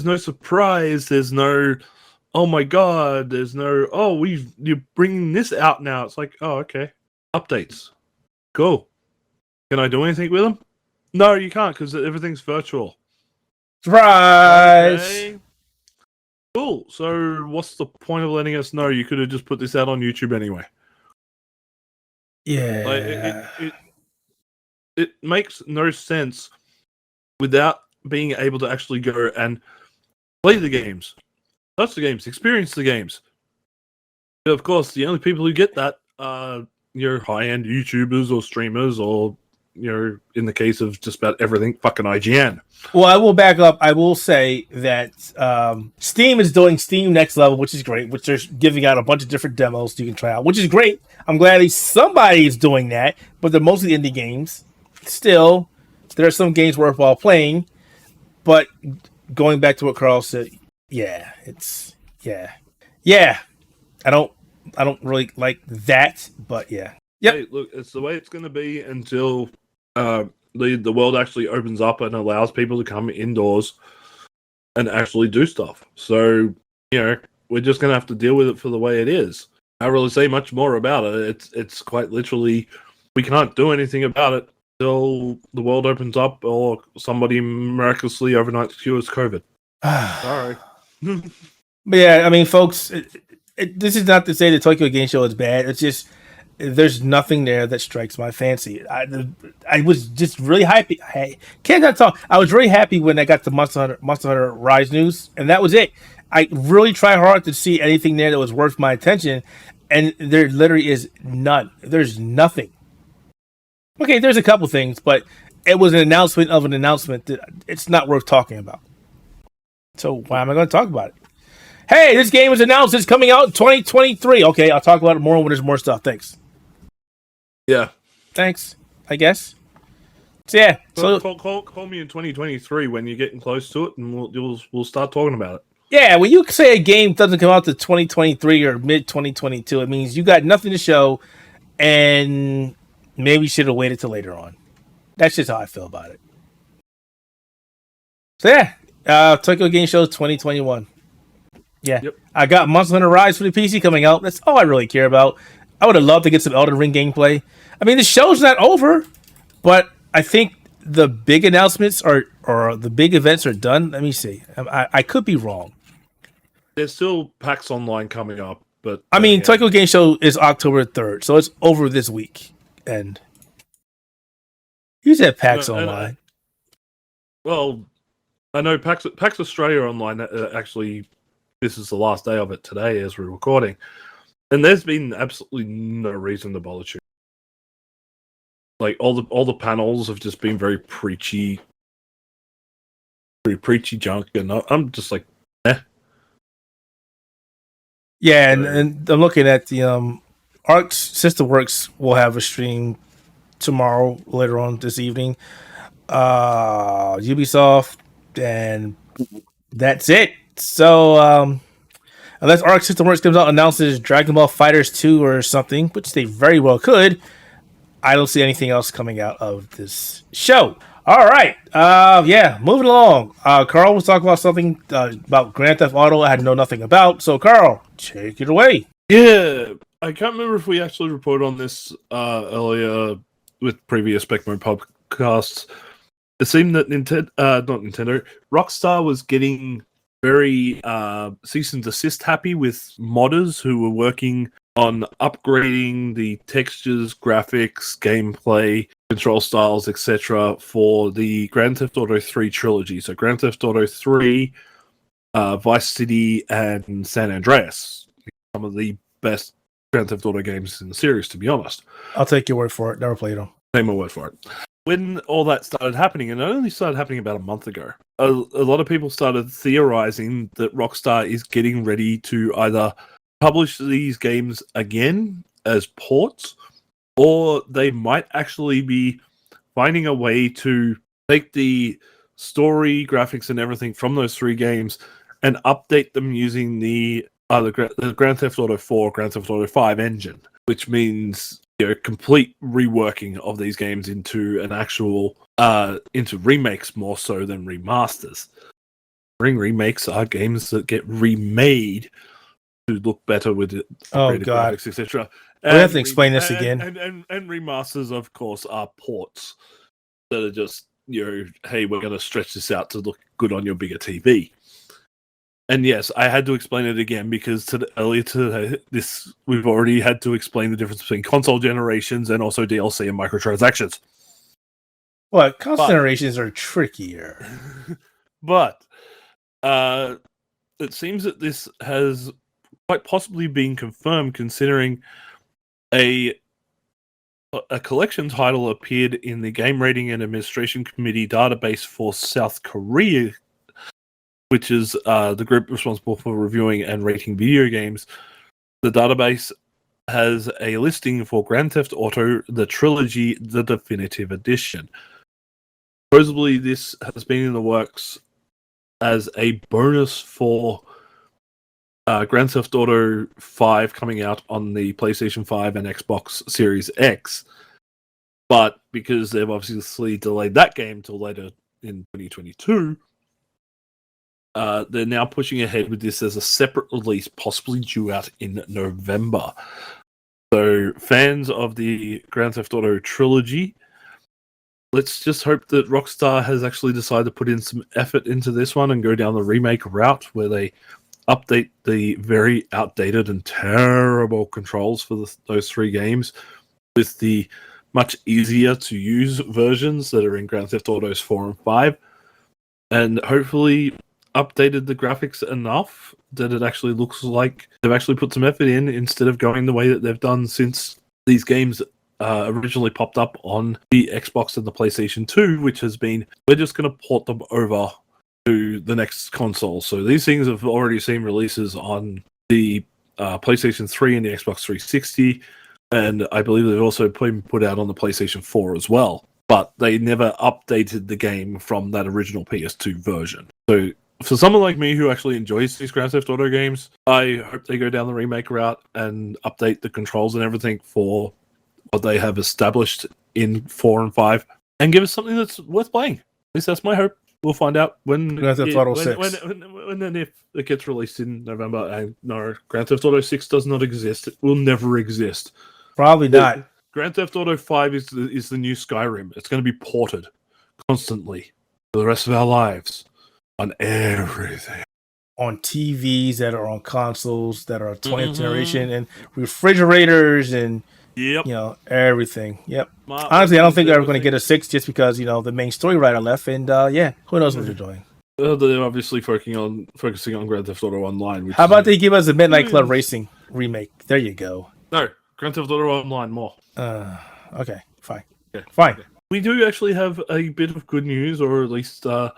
no surprise, there's no, oh my god, there's no, you're bringing this out now. It's like, oh, okay. Updates. Cool. Can I do anything with them? No, you can't because everything's virtual. Surprise! Okay. Cool. So what's the point of letting us know? You could have just put this out on YouTube anyway. Yeah. It makes no sense without being able to actually go and play the games, touch the games, experience the games. But of course, the only people who get that are your high-end YouTubers or streamers or, in the case of just about everything, fucking IGN. Well, I will back up. I will say that Steam is doing Steam Next Level, which is great, which they're giving out a bunch of different demos you can try out, which is great. I'm glad somebody's doing that, but they're mostly indie games. Still, there are some games worthwhile playing, but going back to what Karl said, yeah. I don't really like that, but yeah. Yep. Hey, look, it's the way it's going to be until the world actually opens up and allows people to come indoors and actually do stuff. So, we're just going to have to deal with it for the way it is. I can't really say much more about it. It's quite literally, we can't do anything about it until the world opens up or somebody miraculously overnight cures COVID. Sorry. But yeah, I mean, folks, this is not to say the Tokyo Game Show is bad. It's just there's nothing there that strikes my fancy. I was just really happy. I can't not talk. I was really happy when I got the Monster Hunter Rise news, and that was it. I really tried hard to see anything there that was worth my attention, and there literally is none. There's nothing. Okay, there's a couple things, but it was an announcement of an announcement that it's not worth talking about. So why am I going to talk about it? Hey, this game was announced. It's coming out in 2023. Okay, I'll talk about it more when there's more stuff. Thanks. Yeah. Thanks, I guess. So yeah. So call me in 2023 when you're getting close to it, and we'll start talking about it. Yeah, when you say a game doesn't come out to 2023 or mid 2022, it means you got nothing to show, and maybe you should have waited till later on. That's just how I feel about it. So yeah, Tokyo Game Show 2021. Yeah, yep. I got Monster Hunter Rise for the PC coming out. That's all I really care about. I would have loved to get some Elden Ring gameplay. I mean, the show's not over, but I think the big announcements or the big events are done. Let me see. I could be wrong. There's still PAX Online coming up, but I mean, Tokyo Game Show is October 3rd, so it's over this week. And you said PAX Online. Well, I know PAX Australia Online actually. This is the last day of it today as we're recording. And there's been absolutely no reason to bother to. Like all the panels have just been very preachy junk, and I'm just like, eh. Yeah, and I'm looking at the Arc System Works will have a stream tomorrow later on this evening. Ubisoft, and that's it. So unless Arc System Works comes out and announces Dragon Ball Fighters 2 or something, which they very well could, I don't see anything else coming out of this show. All right. Yeah, moving along. Karl was talking about something about Grand Theft Auto I had know nothing about. So, Karl, take it away. Yeah, I can't remember if we actually reported on this earlier with previous Spectator Mode podcasts. It seemed that Rockstar was getting very cease and desist happy with modders who were working on upgrading the textures, graphics, gameplay, control styles, etc. for the Grand Theft Auto 3 trilogy. So Grand Theft Auto 3, Vice City, and San Andreas. Some of the best Grand Theft Auto games in the series, to be honest. I'll take your word for it. Never played them. Take my word for it. When all that started happening, and it only started happening about a month ago, a lot of people started theorizing that Rockstar is getting ready to either publish these games again as ports, or they might actually be finding a way to take the story, graphics, and everything from those three games and update them using the Grand Theft Auto 4, Grand Theft Auto 5 engine, which means complete reworking of these games into an actual into remakes more so than remasters. Remakes are games that get remade to look better with upgraded graphics, etc. We have to explain this again. And remasters, of course, are ports that are just hey, we're going to stretch this out to look good on your bigger TV. And yes, I had to explain it again because earlier today, we've already had to explain the difference between console generations and also DLC and microtransactions. What? Console generations are trickier. But it seems that this has quite possibly been confirmed, considering a collection title appeared in the Game Rating and Administration Committee database for South Korea, which is the group responsible for reviewing and rating video games. The database has a listing for Grand Theft Auto, the Trilogy, the Definitive Edition. Supposedly, this has been in the works as a bonus for Grand Theft Auto 5 coming out on the PlayStation 5 and Xbox Series X. But because they've obviously delayed that game till later in 2022, they're now pushing ahead with this as a separate release, possibly due out in November. So fans of the Grand Theft Auto Trilogy, let's just hope that Rockstar has actually decided to put in some effort into this one and go down the remake route where they update the very outdated and terrible controls for those 3 games with the much easier to use versions that are in Grand Theft Autos 4 and 5, and hopefully updated the graphics enough that it actually looks like they've actually put some effort in instead of going the way that they've done since these games originally popped up on the Xbox and the PlayStation 2, which has been, we're just going to port them over to the next console. So these things have already seen releases on the PlayStation 3 and the Xbox 360, and I believe they've also been put out on the PlayStation 4 as well. But they never updated the game from that original PS2 version. So for someone like me who actually enjoys these Grand Theft Auto games, I hope they go down the remake route and update the controls and everything for what they have established in 4 and 5 and give us something that's worth playing. At least that's my hope. We'll find out when Grand Theft Auto 6. When and if it gets released in November. And no, Grand Theft Auto 6 does not exist. It will never exist. Probably not. Grand Theft Auto 5 is the new Skyrim. It's going to be ported constantly for the rest of our lives on everything. On TVs that are on consoles that are 20th generation and refrigerators and everything. Yep. Honestly, I don't think they're ever going to get a 6 just because, the main story writer left. And who knows what they're doing. They're obviously focusing on Grand Theft Auto Online. How about they give us a Midnight Club Racing remake? There you go. No, Grand Theft Auto Online more. Okay, fine. Yeah. Fine. Okay. We do actually have a bit of good news, or at least a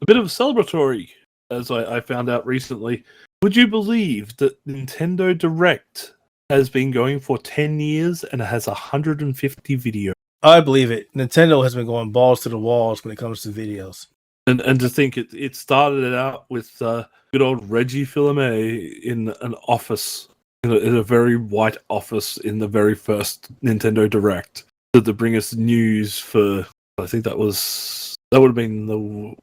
bit of celebratory, as I found out recently. Would you believe that Nintendo Direct has been going for 10 years and it has 150 videos? I believe it. Nintendo has been going balls to the walls when it comes to videos. And to think it started out with good old Reggie Fils-Aimé in an office, in a very white office in the very first Nintendo Direct, to bring us news for, I think that would have been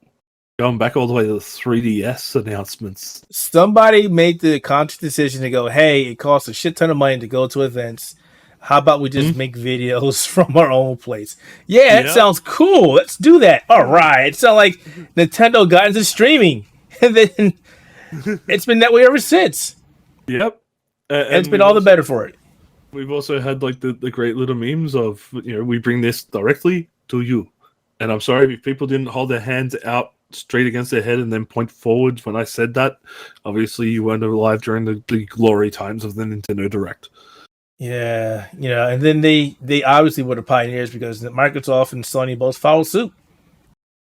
going back all the way to the 3DS announcements. Somebody made the conscious decision to go, hey, it costs a shit ton of money to go to events. How about we just make videos from our own place? Yeah, that sounds cool. Let's do that. All right. It sounds like Nintendo got into streaming. And then it's been that way ever since. Yep. And it's been all the better for it. We've also had like the great little memes of, we bring this directly to you. And I'm sorry if people didn't hold their hands out straight against their head and then point forwards when I said that. Obviously, you weren't alive during the glory times of the Nintendo Direct. Yeah, and then they obviously were the pioneers because Microsoft and Sony both followed suit.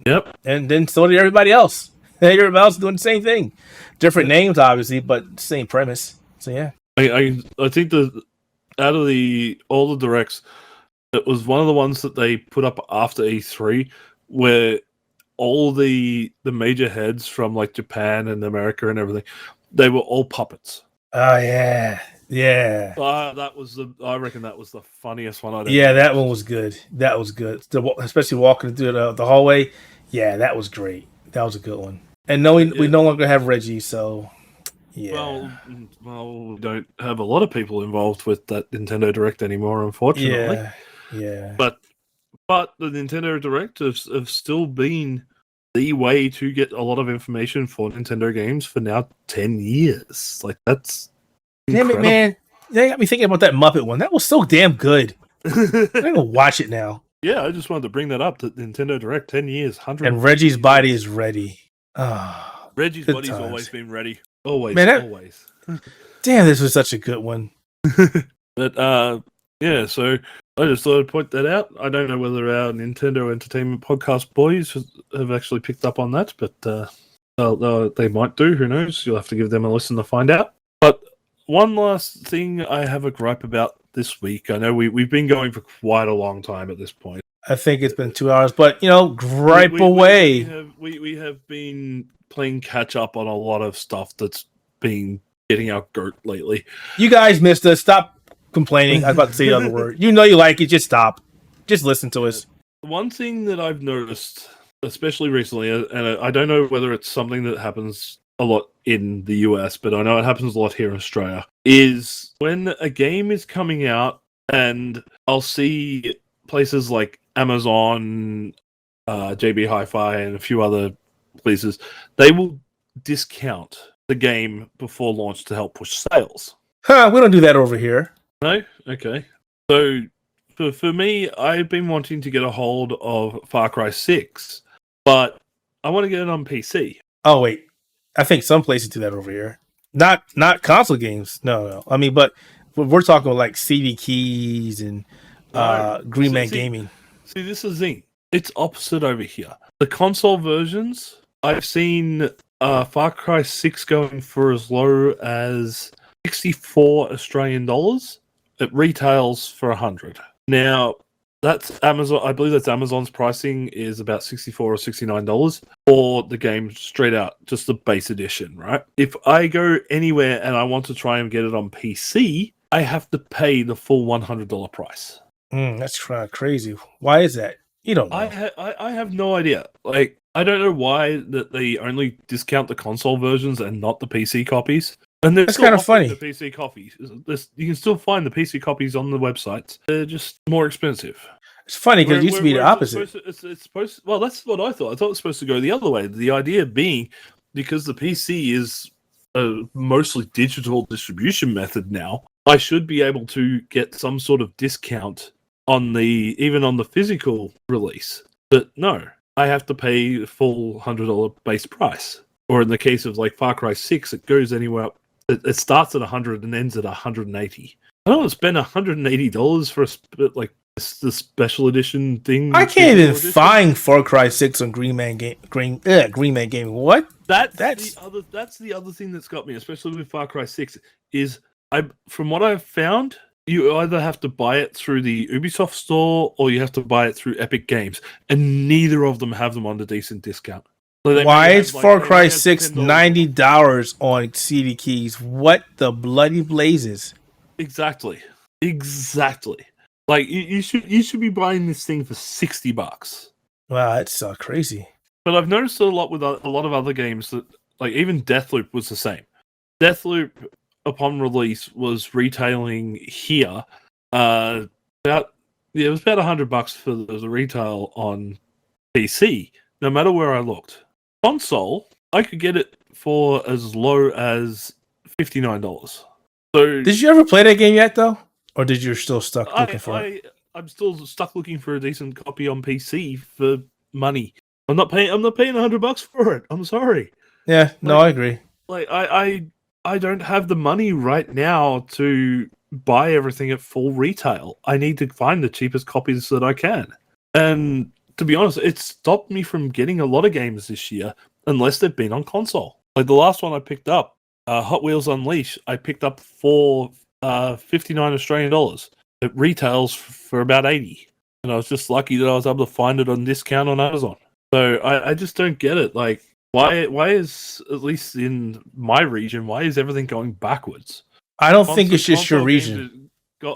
Yep. And then so did everybody else. Everybody else doing the same thing. Different names, obviously, but same premise. So, yeah. I think out of all the Directs, it was one of the ones that they put up after E3 where all the major heads from like Japan and America and everything, they were all puppets. Oh, yeah. Yeah. I reckon that was the funniest one I'd ever seen. That one was good. That was good. Especially walking through the hallway. Yeah, that was great. That was a good one. And we no longer have Reggie, so yeah. Well, we don't have a lot of people involved with that Nintendo Direct anymore, unfortunately. Yeah. But the Nintendo Direct have still been the way to get a lot of information for Nintendo games for now 10 years. Like, that's damn incredible. It, man. They got me thinking about that Muppet one. That was so damn good. I'm going to watch it now. Yeah, I just wanted to bring that up. To Nintendo Direct, 10 years. And Reggie's body is ready. Oh, Reggie's body's always been ready. Always, man, always. Damn, this was such a good one. But, so I just thought I'd point that out. I don't know whether our Nintendo Entertainment Podcast boys have actually picked up on that, but they might do. Who knows? You'll have to give them a listen to find out. But one last thing I have a gripe about this week. I know we've been going for quite a long time at this point. I think it's been 2 hours, but, gripe away. We have been playing catch up on a lot of stuff that's been getting our goat lately. You guys missed us. Stop complaining. I was about to say the other word. You know you like it. Just stop. Just listen to us. One thing that I've noticed, especially recently, and I don't know whether it's something that happens a lot in the US, but I know it happens a lot here in Australia, is when a game is coming out and I'll see places like Amazon, JB Hi-Fi, and a few other places, they will discount the game before launch to help push sales. Huh, we don't do that over here. No? Okay. So for me, I've been wanting to get a hold of Far Cry 6, but I want to get it on PC. Oh, wait. I think some places do that over here. Not console games. No. I mean, but we're talking like CD keys and Green Man Gaming. See, this is the thing. It's opposite over here. The console versions, I've seen Far Cry 6 going for as low as 64 Australian dollars. It retails for 100. Now, that's Amazon. I believe that's Amazon's pricing is about $64 or $69 for the game straight out, just the base edition, right? If I go anywhere and I want to try and get it on PC, I have to pay the full $100 price. That's kind of crazy. Why is that? You don't know. I have no idea. Like, I don't know why that they only discount the console versions and not the PC copies. And that's kind of funny. The PC copies. You can still find the PC copies on the websites. They're just more expensive. It's funny because it used to be the opposite. It's supposed. Well, that's what I thought. I thought it was supposed to go the other way. The idea being because the PC is a mostly digital distribution method now, I should be able to get some sort of discount on even on the physical release. But no, I have to pay the full $100 base price. Or in the case of like Far Cry 6, it goes anywhere up. It starts at 100 and ends at 180. I don't want to spend $180 for the special edition thing. I can't even find Far Cry 6 on Green Man Gaming. What? That's the other thing that's got me, especially with Far Cry 6, is from what I've found, you either have to buy it through the Ubisoft store or you have to buy it through Epic Games, and neither of them have them on a decent discount. Why is Far Cry 6 $90 on CD keys? What the bloody blazes? Exactly. Like you should be buying this thing for $60. Wow, that's crazy. But I've noticed a lot with a lot of other games that, like, even Deathloop was the same. Deathloop, upon release, was retailing here it was about $100 for the retail on PC, no matter where I looked. Console, I could get it for as low as $59. So, did you ever play that game yet, though, or did you still stuck looking for it? I'm still stuck looking for a decent copy on PC for money. I'm not paying $100 for it. I'm sorry. Yeah, no, I agree. Like I don't have the money right now to buy everything at full retail. I need to find the cheapest copies that I can. And to be honest, it stopped me from getting a lot of games this year unless they've been on console. Like the last one I picked up, Hot Wheels Unleashed, I picked up for 59 Australian dollars. It retails for about 80. And I was just lucky that I was able to find it on discount on Amazon. So I just don't get it. Like, why is, at least in my region, why is everything going backwards? I don't think it's just your region.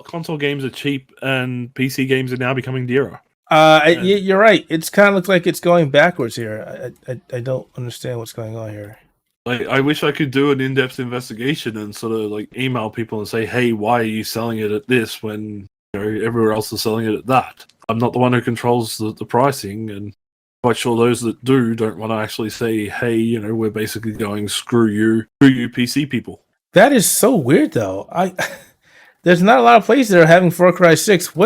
Console games are cheap and PC games are now becoming dearer. You're right. It's kind of looks like it's going backwards here. I don't understand what's going on here. Like, I wish I could do an in-depth investigation and sort of like email people and say, hey, why are you selling it at this when everywhere else is selling it at that? I'm not the one who controls the pricing, and quite sure those that don't want to actually say, hey, we're basically going, screw you PC people. That is so weird, though. There's not a lot of places that are having Far Cry 6.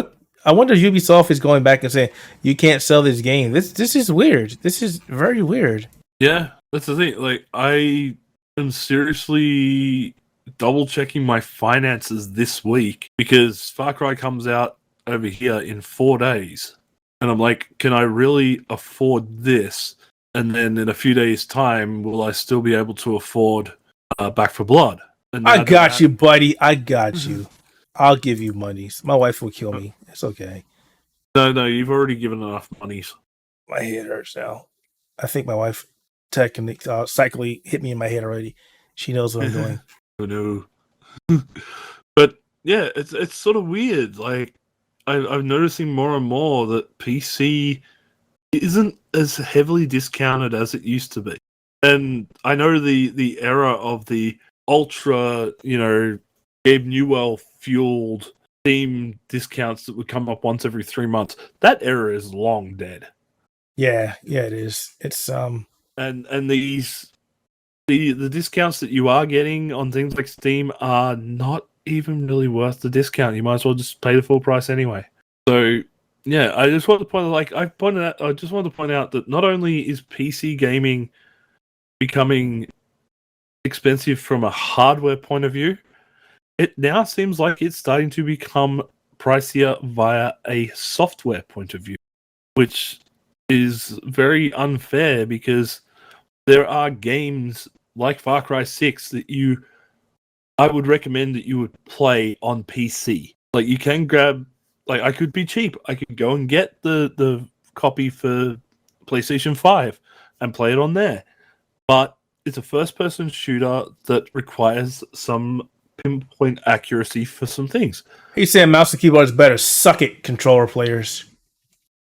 I wonder if Ubisoft is going back and saying, you can't sell this game. This is weird. This is very weird. Yeah, that's the thing. Like, I am seriously double-checking my finances this week because Far Cry comes out over here in 4 days. And I'm like, can I really afford this? And then in a few days' time, will I still be able to afford Back 4 Blood? I got you, buddy. I got you. I'll give you monies. My wife will kill me. It's okay. No, you've already given enough monies. My head hurts now. I think my wife technically, psychically hit me in my head already. She knows what I'm doing. Oh no. But yeah, it's sort of weird. Like I'm noticing more and more that PC isn't as heavily discounted as it used to be. And I know the era of the ultra, Gabe Newell fueled Steam discounts that would come up once every 3 months. That era is long dead. Yeah, it is. It's and these the discounts that you are getting on things like Steam are not even really worth the discount. You might as well just pay the full price anyway. So yeah, I just want to point out that not only is PC gaming becoming expensive from a hardware point of view, it now seems like it's starting to become pricier via a software point of view, which is very unfair because there are games like Far Cry 6 that I would recommend that you would play on PC. Like, you can grab, like, I could be cheap. I could go and get the copy for PlayStation 5 and play it on there. But it's a first-person shooter that requires some pinpoint accuracy for some things. He's saying mouse and keyboard is better. Suck it, controller players.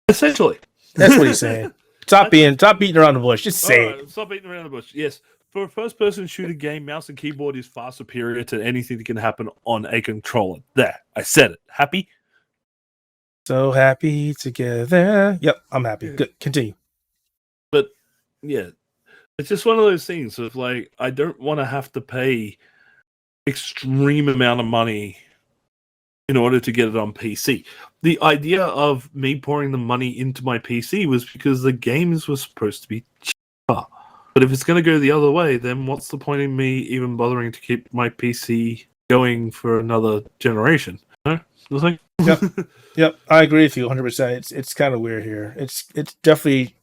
Essentially. That's what he's saying. Stop beating around the bush. Just say it. Stop beating around the bush. Yes. For a first-person shooter game, mouse and keyboard is far superior to anything that can happen on a controller. There. I said it. Happy? So happy together. Yep, I'm happy. Good. Continue. But, yeah. It's just one of those things of, like, I don't want to have to pay extreme amount of money in order to get it on PC. The idea of me pouring the money into my PC was because the games were supposed to be cheaper. But if it's going to go the other way, then what's the point in me even bothering to keep my PC going for another generation? No? Nothing? Yep, I agree with you 100%. It's kind of weird here. It's definitely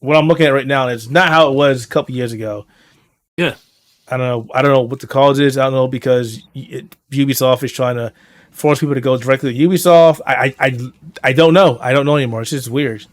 what I'm looking at right now. It's not how it was a couple years ago. Yeah. I don't know what the cause is. I don't know because Ubisoft is trying to force people to go directly to Ubisoft. I don't know. I don't know anymore. It's just weird.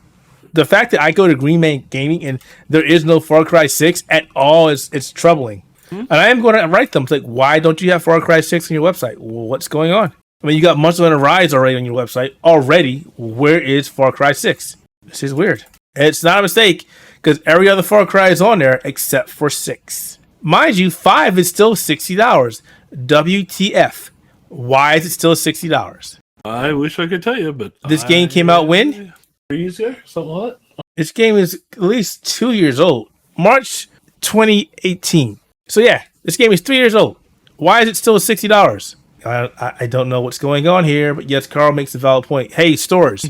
The fact that I go to Green Man Gaming and there is no Far Cry 6 at all it's troubling. Mm-hmm. And I am going to write them. It's like, why don't you have Far Cry 6 on your website? Well, what's going on? I mean, you got Monster Hunter Rise already on your website. Already, where is Far Cry 6? This is weird. And it's not a mistake because every other Far Cry is on there except for 6. Mind you, 5 is still $60. WTF. Why is it still $60? I wish I could tell you, but... This game came out when? 3 years ago? Something like that? This game is at least 2 years old. March 2018. So yeah, this game is 3 years old. Why is it still $60? I don't know what's going on here, but yes, Karl makes a valid point. Hey, stores,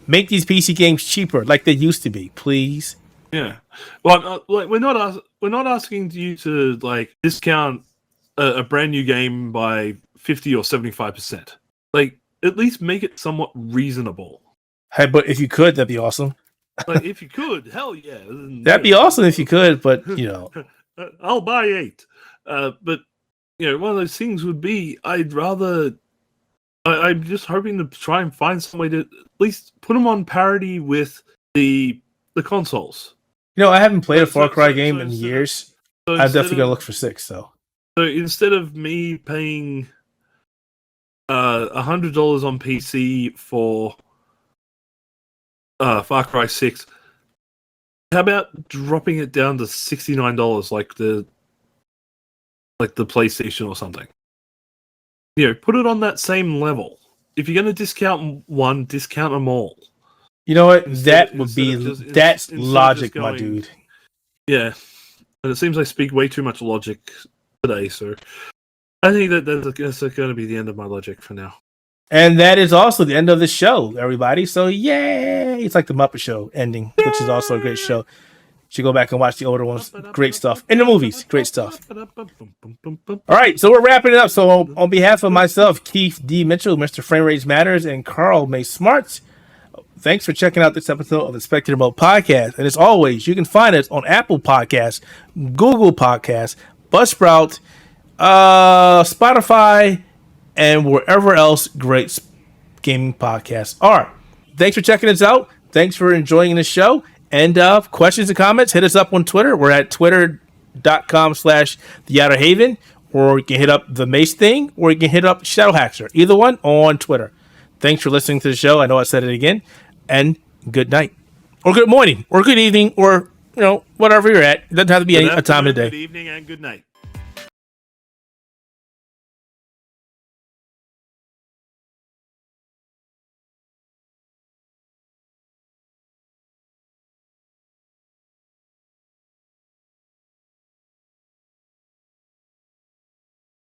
make these PC games cheaper like they used to be, please. Yeah. Well, we're not asking you to like discount a brand new game by 50 or 75%. Like, at least make it somewhat reasonable. Hey, but if you could, that'd be awesome. Like, if you could, hell yeah. That'd be awesome if you could, but, you know. I'll buy 8. But, one of those things would be, I'm just hoping to try and find some way to at least put them on parity with the consoles. I haven't played a Far Cry game in years. I'm definitely going to look for 6, though. So instead of me paying $100 on PC for Far Cry 6, how about dropping it down to $69 like the PlayStation or something? Put it on that same level. If you're going to discount one, discount them all. You know what? That's logic, my dude. Yeah. And it seems I speak way too much logic today, so I think that's going to be the end of my logic for now. And that is also the end of the show, everybody. So, yay! It's like the Muppet Show ending, which is also a great show. You should go back and watch the older ones. Great stuff. And the movies. Great stuff. All right, so we're wrapping it up. So, on behalf of myself, Keith D. Mitchell, Mr. Frame Rates Matters, and Karl May Smarts, thanks for checking out this episode of the Spectator Mode Podcast. And as always, you can find us on Apple Podcasts, Google Podcasts, Buzzsprout, Spotify, and wherever else great gaming podcasts are. Thanks for checking us out. Thanks for enjoying the show. And questions and comments, hit us up on Twitter. We're at twitter.com/theouterhaven. or you can hit up the Mace thing, or you can hit up Shadow Haxer. Either one on Twitter. Thanks for listening to the show. I know I said it again. And good night, or good morning, or good evening, or whatever you're at. It doesn't have to be a time of the day. Good evening and good night.